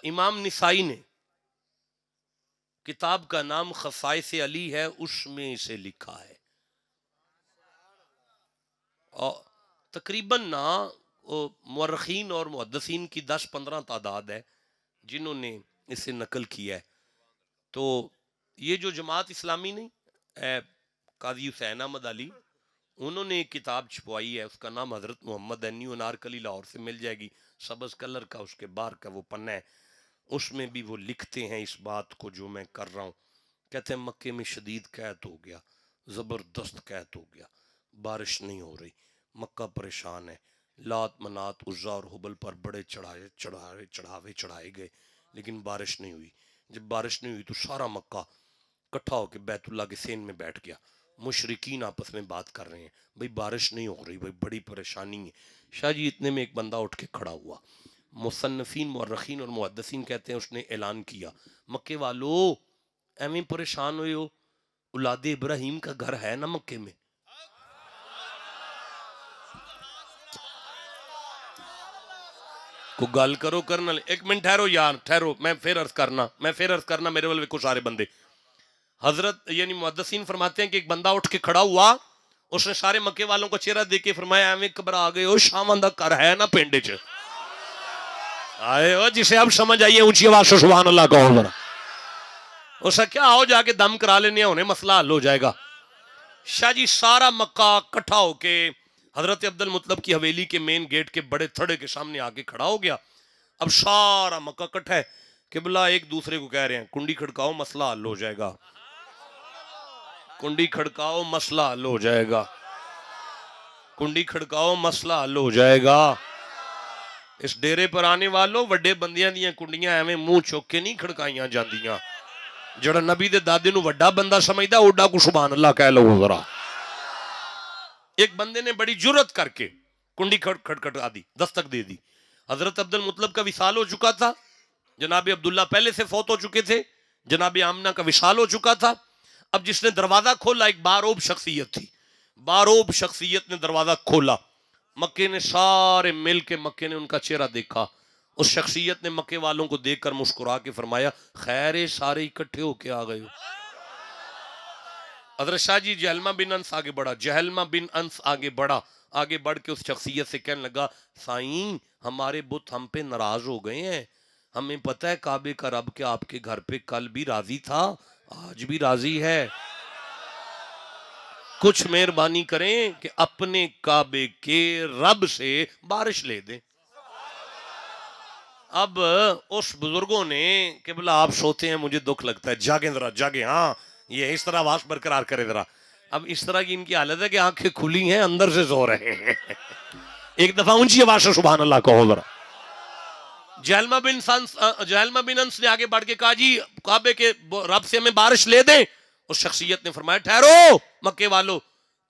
امام نسائی نے کتاب کا نام خصائص علی ہے, اس میں اسے لکھا ہے. اور تقریباً مورخین اور محدثین کی 10-15 تعداد ہے جنہوں نے اسے نقل کیا ہے. تو یہ جو جماعت اسلامی نہیں, قاضی حسین احمد علی, انہوں نے ایک کتاب چھپوائی ہے, اس کا نام حضرت محمد ہے, نیو انارکلی لاہور سے مل جائے گی, سبز کلر کا اس کے باہر کا وہ پنہ ہے. اس میں بھی وہ لکھتے ہیں اس بات کو جو میں کر رہا ہوں. کہتے ہیں مکے میں شدید قحط ہو گیا, زبردست قحط ہو گیا, بارش نہیں ہو رہی, مکہ پریشان ہے. لات منات عزا اور حبل پر بڑے چڑھاوے چڑھائے گئے, لیکن بارش نہیں ہوئی. جب بارش نہیں ہوئی تو سارا مکہ کٹھا ہو کے بیت اللہ کے سین میں بیٹھ گیا. مشرکین آپس میں بات کر رہے ہیں, بھئی بارش نہیں ہو رہی, بھئی بڑی پریشانی ہے. شاہ جی اتنے میں ایک بندہ اٹھ کے کھڑا ہوا. مصنفین مورخین اور محدثین کہتے ہیں اس نے اعلان کیا, مکے والو ایویں پریشان ہوئے ہو, اولاد ابراہیم کا گھر ہے نا مکے میں. کو گال کرو کرنا, ایک منٹ ٹھہرو یار, ٹھہرو, میں پھر عرض کرنا میرے والے کو سارے بندے. حضرت یعنی محدثین فرماتے ہیں کہ ایک بندہ اٹھ کے کھڑا ہوا, اس نے سارے مکے والوں کو چہرہ دے کے فرمایا ایویں گھبرا گئے ہو, شاواں دا گھر ہے نا پنڈ چ. آئے ہو جسے اب سمجھ آئیے اونچی آواز سے سبحان اللہ کہو ذرا. اس سے کیا آؤ جا کے دم کرا لینے, انہیں مسئلہ حل ہو جائے گا. شاہ جی سارا مکہ کٹھا ہو کے حضرت عبد المطلب کی حویلی کے مین گیٹ کے بڑے تھڑے کے سامنے آگے کھڑا ہو گیا. اب سارا مکہ کٹھا ہے, قبلہ ایک دوسرے کو کہہ رہے ہیں کنڈی کھڑکاؤ مسئلہ حل ہو جائے گا, کنڈی کھڑکاؤ مسئلہ حل ہو جائے گا, کنڈی کھڑکاؤ مسئلہ حل ہو جائے گا. اس ڈیرے پر آنے والوں وڈے بندیاں دیاں کنڈیاں ایویں منہ چوک کے نہیں کھڑکائیاں جاندیاں. جڑا نبی دے دادے نو وڈا بندہ سمجھدا اوڈا کو سبحان اللہ کہہ لو ذرا. ایک بندے نے بڑی جرت کر کے کنڈی کھڑکھڑا دی, دستک دے دی. حضرت عبد المطلب کا وصال ہو چکا تھا, جناب عبداللہ پہلے سے فوت ہو چکے تھے, جناب آمنہ کا وصال ہو چکا تھا. اب جس نے دروازہ کھولا ایک باروب شخصیت تھی, باروب شخصیت نے دروازہ کھولا. مکے نے سارے مل کے مکے نے ان کا چہرہ دیکھا. اس شخصیت نے مکے والوں کو دیکھ کر مسکرا کے فرمایا, خیر سارے اکٹھے ہو کے آ گئے ہو. حضرت شاہ جی جہلمہ بن انس آگے بڑھا, جہلمہ بن انس آگے بڑھا, آگے بڑھ کے اس شخصیت سے کہنے لگا, سائیں ہمارے بت ہم پہ ناراض ہو گئے ہیں, ہمیں پتہ ہے کعبے کا رب کہ آپ کے گھر پہ کل بھی راضی تھا, آج بھی راضی ہے, کچھ مہربانی کریں کہ اپنے کعبے کے رب سے بارش لے دیں. اب اس بزرگوں نے, قبلہ آپ سوتے ہیں مجھے دکھ لگتا ہے, جاگیں ذرا جاگیں, ہاں یہ اس طرح آواز برقرار کرے ذرا. اب اس طرح کی ان کی حالت ہے کہ آنکھیں کھلی ہیں اندر سے سو رہے ہیں. ایک دفعہ اونچی آواز سے سبحان اللہ کہو ذرا. جہلمہ بن انس نے آگے بڑھ کے کہا, جی کعبے کے رب سے ہمیں بارش لے دیں. اس شخصیت نے فرمایا, ٹھہرو مکے والو,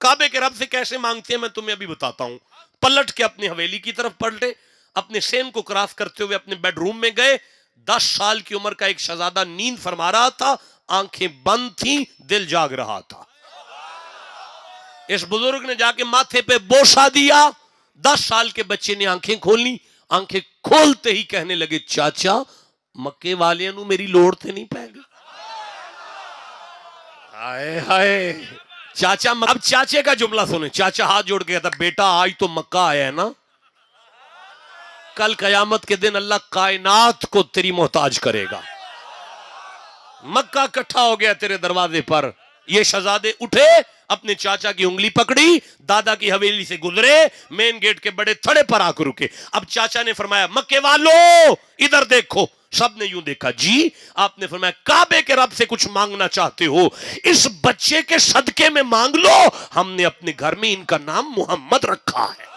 کعبے کے رب سے کیسے مانگتے ہیں میں تمہیں ابھی بتاتا ہوں. پلٹ کے اپنی حویلی کی طرف پلٹے, اپنے سین کو کراس کرتے ہوئے اپنے بیڈ روم میں گئے. 10 سال کی عمر کا ایک شہزادہ نیند فرما رہا تھا, آنکھیں بند تھیں, دل جاگ رہا تھا. اس بزرگ نے جا کے ماتھے پہ بوسہ دیا. 10 سال کے بچے نے آنکھیں کھولی, آنکھیں کھولتے ہی کہنے لگے, چاچا مکے والے نو میری لوڑ تے نہیں پے گی. ہائے ہائے چاچا, اب چاچے کا جملہ سنیں. چاچا ہاتھ جوڑ کے کہتا, بیٹا آج تو مکہ آیا ہے نا, کل قیامت کے دن اللہ کائنات کو تیری محتاج کرے گا. مکہ کٹھا ہو گیا تیرے دروازے پر. یہ شہزادے اٹھے, اپنے چاچا کی انگلی پکڑی, دادا کی حویلی سے گزرے, مین گیٹ کے بڑے تھڑے پر آ کر رکے. اب چاچا نے فرمایا, مکے والو ادھر دیکھو. سب نے یوں دیکھا. جی آپ نے فرمایا, کعبے کے رب سے کچھ مانگنا چاہتے ہو, اس بچے کے صدقے میں مانگ لو, ہم نے اپنے گھر میں ان کا نام محمد رکھا ہے.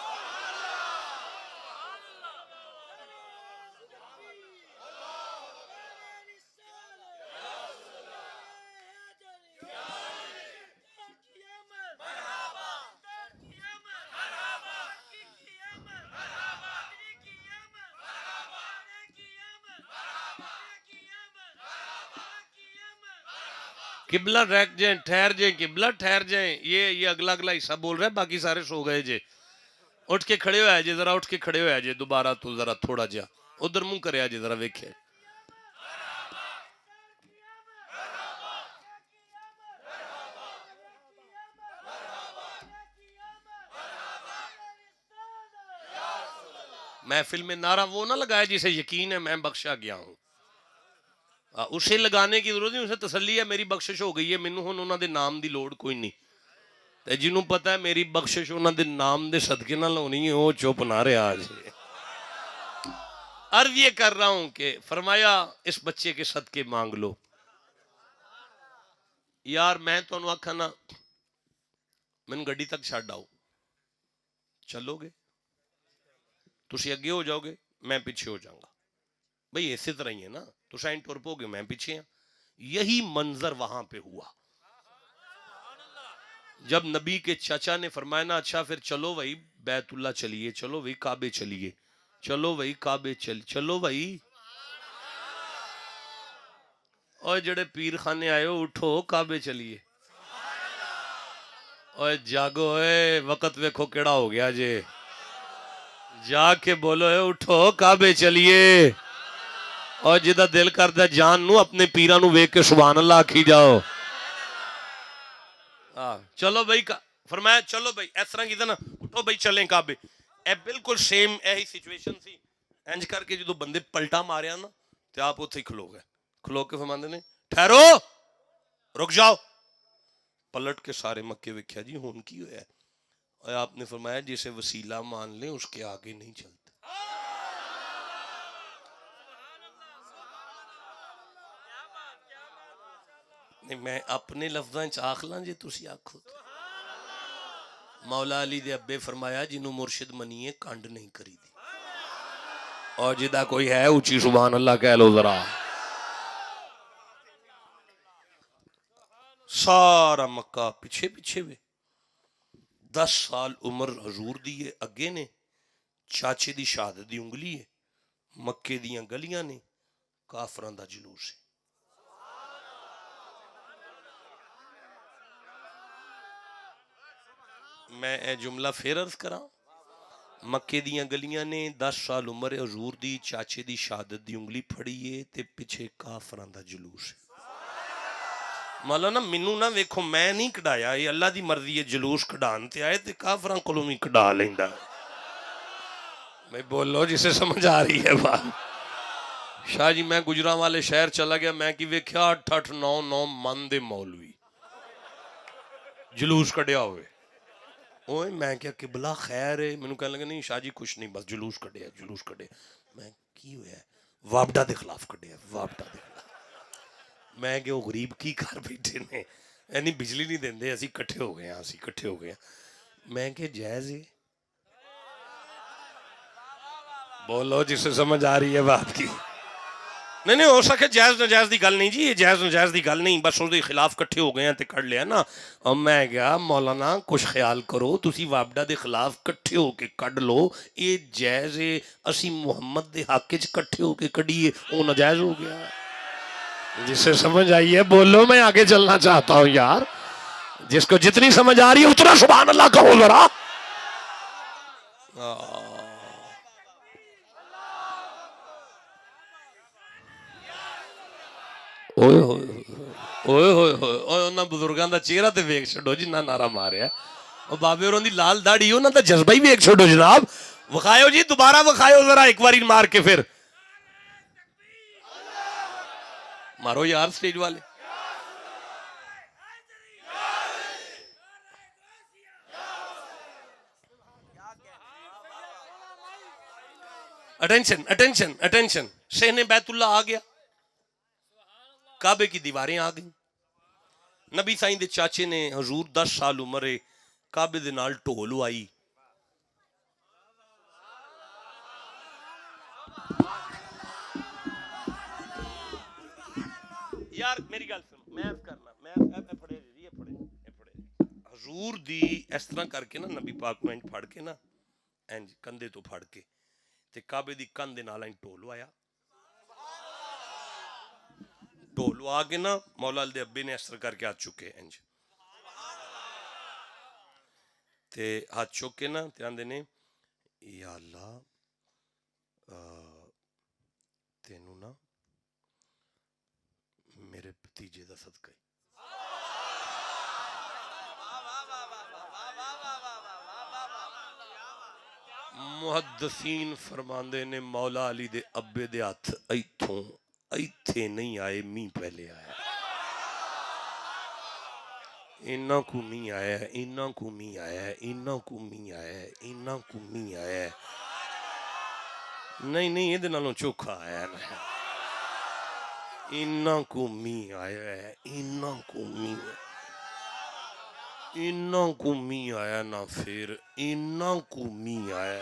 قبلہ رہ جائیں, ٹھہر جائیں, قبلہ ٹھہر جائیں. یہ اگلا حصہ بول رہا ہے, باقی سارے سو گئے جے. اٹھ کے کھڑے ہوئے جے, ذرا اٹھ کے کھڑے ہوئے جے دوبارہ, تو ذرا تھوڑا جا ادھر منہ کرے جے, ذرا ویکھے. محفل میں نعرہ وہ نہ لگایا جسے یقین ہے میں بخشا گیا ہوں, اسے لگانے کی ضرورت نہیں, اسے تسلی ہے میری بخشش ہو گئی ہے, مینوں ہن انہاں دے نام دی لوڑ کوئی نہیں. تے جنوں پتہ ہے میری بخشش انہاں دے نام دے صدقے نال ہونی ہے, وہ چپ نہ رہا جی. عرض یہ کر رہا ہوں کہ فرمایا اس بچے کے صدقے مانگ لو. یار میں تانوں آکھاں نا, مینوں گڈی تک چھڈ آؤ, چلو گے تسی اگے ہو جاؤ گے, میں پیچھے ہو جاؤں گا. بھئی اسی طرح ہی ہے نا, تو سائن ٹور پو گے, میں پیچھے ہیں. یہی منظر وہاں پہ ہوا جب نبی کے چچا نے فرمایا نا, اچھا پھر چلو بھائی بیت اللہ چلیے, چلو بھائی کعبے چلیے, چلو بھائی کعبے چلو بھائی. اور جڑے پیر خانے آئے ہو, اٹھو کعبے چلیے. اور جاگو, اے وقت ویکھو کیڑا ہو گیا جے, جا کے بولو اے اٹھو کعبے چلیے. اور جدہ دل کردہ جان نو اپنے پیران نو ویک کے سبحان اللہ کھی جاؤ. چلو بھائی, فرمایا چلو بھائی, اس طرح کی تھا نا, اٹھو بھائی چلیں کعبے. اے بالکل سیم ایہی سچویشن سی. انج کر کے جدو بندے پلٹا ماریا نا, تے آپ اتھے کھلو گئے, کھلو کے فرماندے نے, ٹھہرو رک جاؤ. پلٹ کے سارے مکے ویکھیا, جی ہون کی ہویا ہے. اور آپ نے فرمایا جسے وسیلہ مان لیں اس کے آگے نہیں چلتے. نہیں میں اپنے لفظاں چ آکھ لاں جے تسی آکھو. مولا علی دے ابے فرمایا, جنوں مرشد منیے کانڈ نہیں کری دی. اور جدہ کوئی ہے اونچی سبحان اللہ کہہ لو ذرا. سارا مکہ پیچھے پیچھے وے. 10 سال عمر حضور دیئے اگے نے, چاچے دی شہادت دی انگلی ہے, مکے دیاں گلیاں نے, کافراں دا جلوس ہے. میں اے جملہ پھر عرض کراں. مکے دیاں گلیاں نے 10 سال عمر حضور دی چاچے دی شہادت دی انگلی پھڑی ہے تے پیچھے کافراں دا جلوس ہے. مولانا مینوں نہ ویکھو میں نہیں کڈایا, یہ اللہ دی مرضی ہے. جلوس کڈان تے آئے تے کافراں کولوں بھی کڈا لیندا. میں بولو جسے سمجھ آ رہی ہے بات. شاہ جی میں گجراں والے شہر چلا گیا, میں کی ویکھیا 8 9 من دے مولوی جلوس کڈیا ہوئے. اوئے میں کیا قبلہ خیر ہے؟ مینوں کہنے لگا نہیں شاہ جی کچھ نہیں, بس جلوس کڈیا جلوس کڈیا. میں کی ہویا ہے؟ وابڈا دے خلاف کڈیا, وابڈا دے خلاف. میں کہ وہ غریب کی کر بیٹھے نے, یعنی بجلی نہیں دیندے, اسی کٹھے ہو گئے ہیں, اسی کٹھے ہو گئے ہیں. میں کہ جائز ہے؟ بولو جسے سمجھ آ رہی ہے بات کی. نہیں ہو سکے جائز نجائز دی گل نہیں جی, یہ جائز نجائز دی گل نہیں, بس اس دے خلاف کٹھے ہو گئے ہیں تے کر لیا نا. اور میں گیا مولانا کچھ خیال کرو, تسی وابڈا دے خلاف کٹھے ہو کے کڈ لو, یہ جائز ہے. اسی محمد دے حق وچ کٹھے ہو کے کڈیے, وہ ناجائز ہو گیا. جسے سمجھ آئی ہے بولو, میں آگے چلنا چاہتا ہوں یار. جس کو جتنی سمجھ آ رہی ہے اتنا سبحان اللہ کہو ذرا. اوئے ہوئے اوئے ہوئے ہوئے انہاں بزرگاں دا چہرہ تے ویکھ چھڈو جنہاں نعرہ ماریا. او بابے ہوراں دی لال داڑھی انہاں دا جذبہ ہی ویکھ چھڈو جناب. وکھایو جی, دوبارہ وکھایو ذرا ایک واری مار کے پھر مارو یار سٹیج والے. Attention attention attention. شہن بیت اللہ آ گیا, کعبے کی دیواریں آ گئیں. نبی سائیں دے چاچے نے حضور 10 سال عمرے کعبے دے نال ٹھول آئی. یار میری گل سن, میں کرنا میں پڑھے جی پڑھے حضور دی اس طرح کر کے نا, نبی پاک میں پھڑ کے نا اینج کندھے تو پھڑ کے تے کعبے دی کندھ دے نال اینج ٹھول آیا. ڈھولو آ کے نا مولا علی دے ابے نے اس طرح کر کے ہاتھ چکے انج تے ہاتھ چک کے نا تے آندے نے یا اللہ تینوں نا میرے بھتیجے دا صدقہ ہی. محدثین فرماندے نے مولا علی دے ابے دے ہاتھ ایتھوں ایتھے نہیں آئے, می پہلے آیا. انہاں کو می آیا ہے, انہاں کو می آیا ہے, انہاں کو می آیا ہے, انہاں کو می آیا ہے. نہیں یہ دے نالوں چوکھا آیا ہے نا. انہاں کو می آیا ہے, انہاں کو می آیا, انہاں کو می آیا نا, پھر انہاں کو می آیا.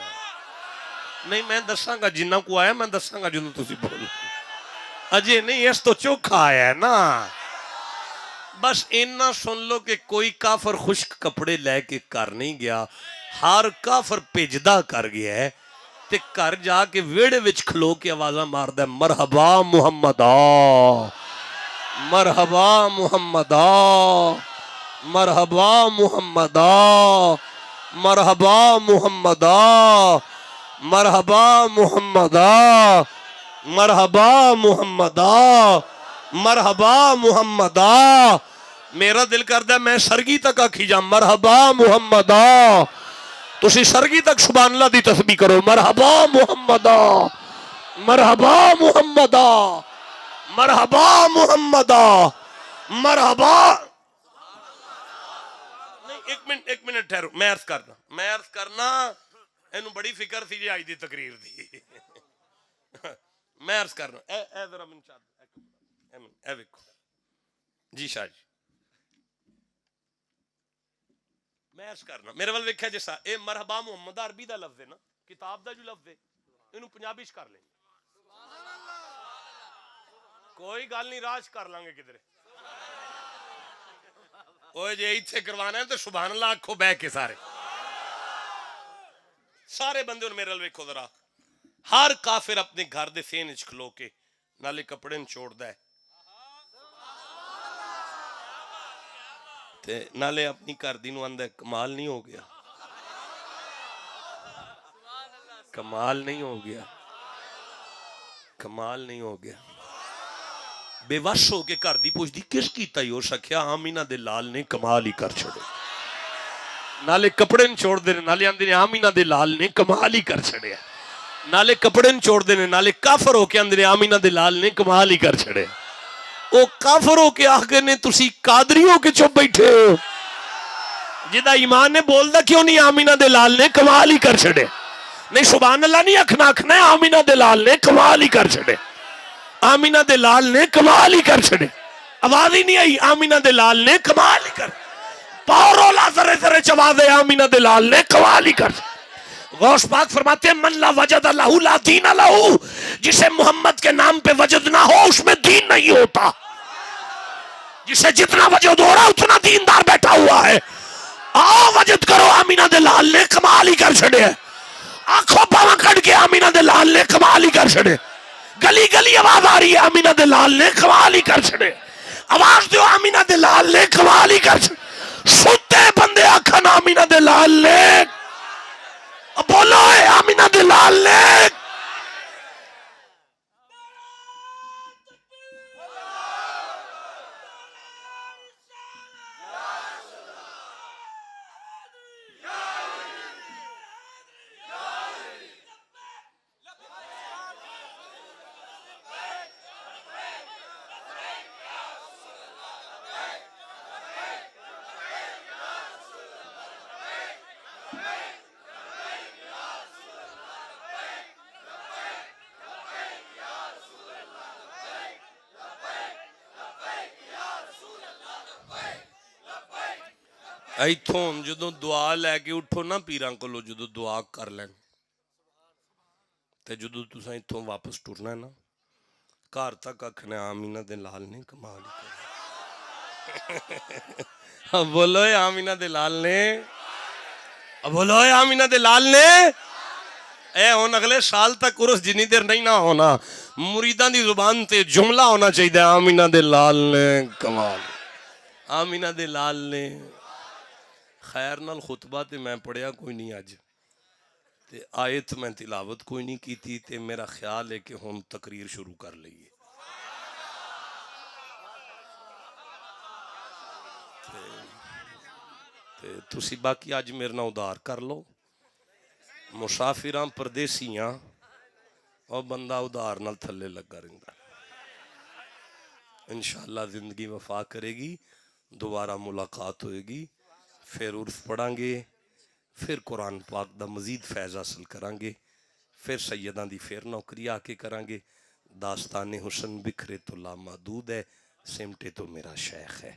نہیں میں دساں گا جنہاں کو آیا, میں دساں گا جنہوں تسی بولو. اجے نہیں اس تو چوکھا آیا ہے نا. بس اتنا سن لو کہ کوئی کافر خشک کپڑے لے کے کر نہیں گیا, ہر کافر پیجدہ کر گیا ہے تے کر جا کے ویڑے وچ کھلو کے آوازاں مار دے مرحبا محمدا, مرحبا محمدا, مرحبا محمدا, مرحبا محمدا, مرحبا محمدا, مرحبا محمدا, مرحبا محمدا. میرا دل کردا ہے میں سرگی تک آکھی جا مرحبا محمدا. تسی سرگی تک سبحان اللہ دی تسبیح کرو مرحبا محمدا, مرحبا محمدا, مرحبا محمدا, مرحبا. نہیں ایک منٹ ٹھہرو, میں عرض کرنا اینو بڑی فکر سی جی آج دی تقریر دی. میں عرض کرنا اے ذرا من چاہ اے ویکھو جی شاہ جی, میں عرض کرنا میرے وال ویکھیا جیسا اے مرحبا محمد عربی دا لفظ ہے نا, کتاب دا جو لفظ ہے اینو پنجابی چ کر لیں. کوئی گل نہیں, راج کر لیں گے کدھر. اوے جے ایتھے کروانا ہے تو سبحان اللہ آکھو بہ کے سارے بندے میرے وال ویکھو ذرا. ہر کافر اپنے گھر دے سین وچ کھلو کے ਨਾਲੇ ਕੱਪੜੇ ਨਿਚੋੜਦਾ ਹੈ ਤੇ ਨਾਲੇ ਆਪਣੀ ਘਰ ਦੀ ਨੂੰ ਆਂਦਾ ਕਮਾਲ ਨਹੀਂ ਹੋ ਗਿਆ, ਕਮਾਲ ਨਹੀਂ ਹੋ ਗਿਆ, ਕਮਾਲ ਨਹੀਂ ਹੋ ਗਿਆ। ਬੇਵਸ਼ ਹੋ ਕੇ ਘਰ ਦੀ ਪੁੱਛਦੀ ਕਿਸ ਕੀਤਾ ਹੀ ਹੋ ਸਕਿਆ, ਆਮੀਨਾ ਦੇ ਲਾਲ ਨੇ ਕਮਾਲ ਹੀ ਕਰ ਛੜੇ। ਨਾਲੇ ਕੱਪੜੇ ਨਿਚੋੜਦੇ ਨੇ ਨਾਲੇ ਆਂਦੇ ਨੇ ਆਮੀਨਾ ਦੇ ਲਾਲ ਨੇ ਕਮਾਲ ਹੀ ਕਰ ਛੜਿਆ। ਨਾਲੇ ਕੱਪੜੇ ਨਿਚੋੜਦੇ ਨੇ ਨਾਲੇ ਕਾਫਰ ਹੋ ਕੇ ਆਂਦੇ ਨੇ ਆਮੀਨਾ ਦੇ ਲਾਲ ਨੇ ਕਮਾਲ ਹੀ ਕਰ ਛੜਿਆ। ਉਹ ਕਾਫਰ ਹੋ ਕੇ ਆਖਦੇ ਨੇ ਤੁਸੀਂ ਕਾਦਰੀ ਹੋ ਕੇ ਚੁੱਪ ਬੈਠੇ ਹੋ, ਜਿਹਦਾ ਈਮਾਨ ਨੇ ਬੋਲਦਾ ਕਿਉਂ ਨਹੀਂ ਆਮੀਨਾ ਦੇ ਲਾਲ ਨੇ ਕਮਾਲ ਹੀ ਕਰ ਛੜੇ। نہیں سبحان اللہ نہیں اکھنا اکھنا ہے آمینہ دلال نے کمال ہی کر چھڑے، آمینہ دلال نے کمال ہی کر چھڑے۔ آواز ہی نہیں آئی، آمینہ دلال نے کمال ہی کر پاورولا ذرے ذرے چبا دے، آمینہ دلال نے کمال ہی کر چھڑے۔ غوث پاک فرماتے ہیں من لا وجد لہو لا دین لہو، جسے محمد کے نام پہ وجد نہ ہو اس میں دین نہیں ہوتا، جسے جتنا وجد ہو رہا اتنا دیندار بیٹھا ہوا ہے۔ آؤ وجد کرو، آمینہ دلال نے کمال ہی کر چھڑے ہے۔ آنکھوں پاواں کٹ کے آمینہ دلال نے کمال ہی کر چھڑے۔ گلی گلی آواز آ رہی ہے آمینہ دلال نے کمال ہی کر چھڑے۔ آواز دیو آمینہ دلال نے کمال ہی کر چھڑے۔ ستے بندے آکھن آمینہ دلال نے، بولو اے آمینہ دلال نے۔ ایتھوں جدوں دعا لے کے اٹھو نا پیراں کولو، جدوں دعا کر لین تے جدوں تساں ایتھوں واپس ٹرنا ہے نا گھر تک آکھنا آمینہ دے لال نے کمال ہی کر۔ بولو اے آمینہ دے لال نے، بولو اے آمینہ دے لال نے۔ اے ہن اگلے سال تک عرس جنی دیر نہیں نہ ہونا، مریداں دی زبان تے جملہ ہونا چاہیے آمینہ دے لال نے کمال، آمینہ دے لال نے۔ خیر نال خطبہ تے میں پڑھیا کوئی نہیں آج، تے آیت میں تلاوت کوئی نہیں کی تھی، تے میرا خیال ہے کہ ہم تقریر شروع کر لئیے۔ تے تسی باقی آج میرے نہ ادار کر لو، مسافراں پردیسیاں اور بندہ ادار نال تھلے لگا رہندا، انشاءاللہ زندگی وفا کرے گی، دوبارہ ملاقات ہوئے گی، پھر عرف پڑھاں گے، پھر قرآن پاک دا مزید فیض حاصل کران گے، پھر سیداں دی پھر نوکری آ کے کران گے۔ داستان حسن بکھرے تو لامحدود ہے، سمٹے تو میرا شیخ ہے۔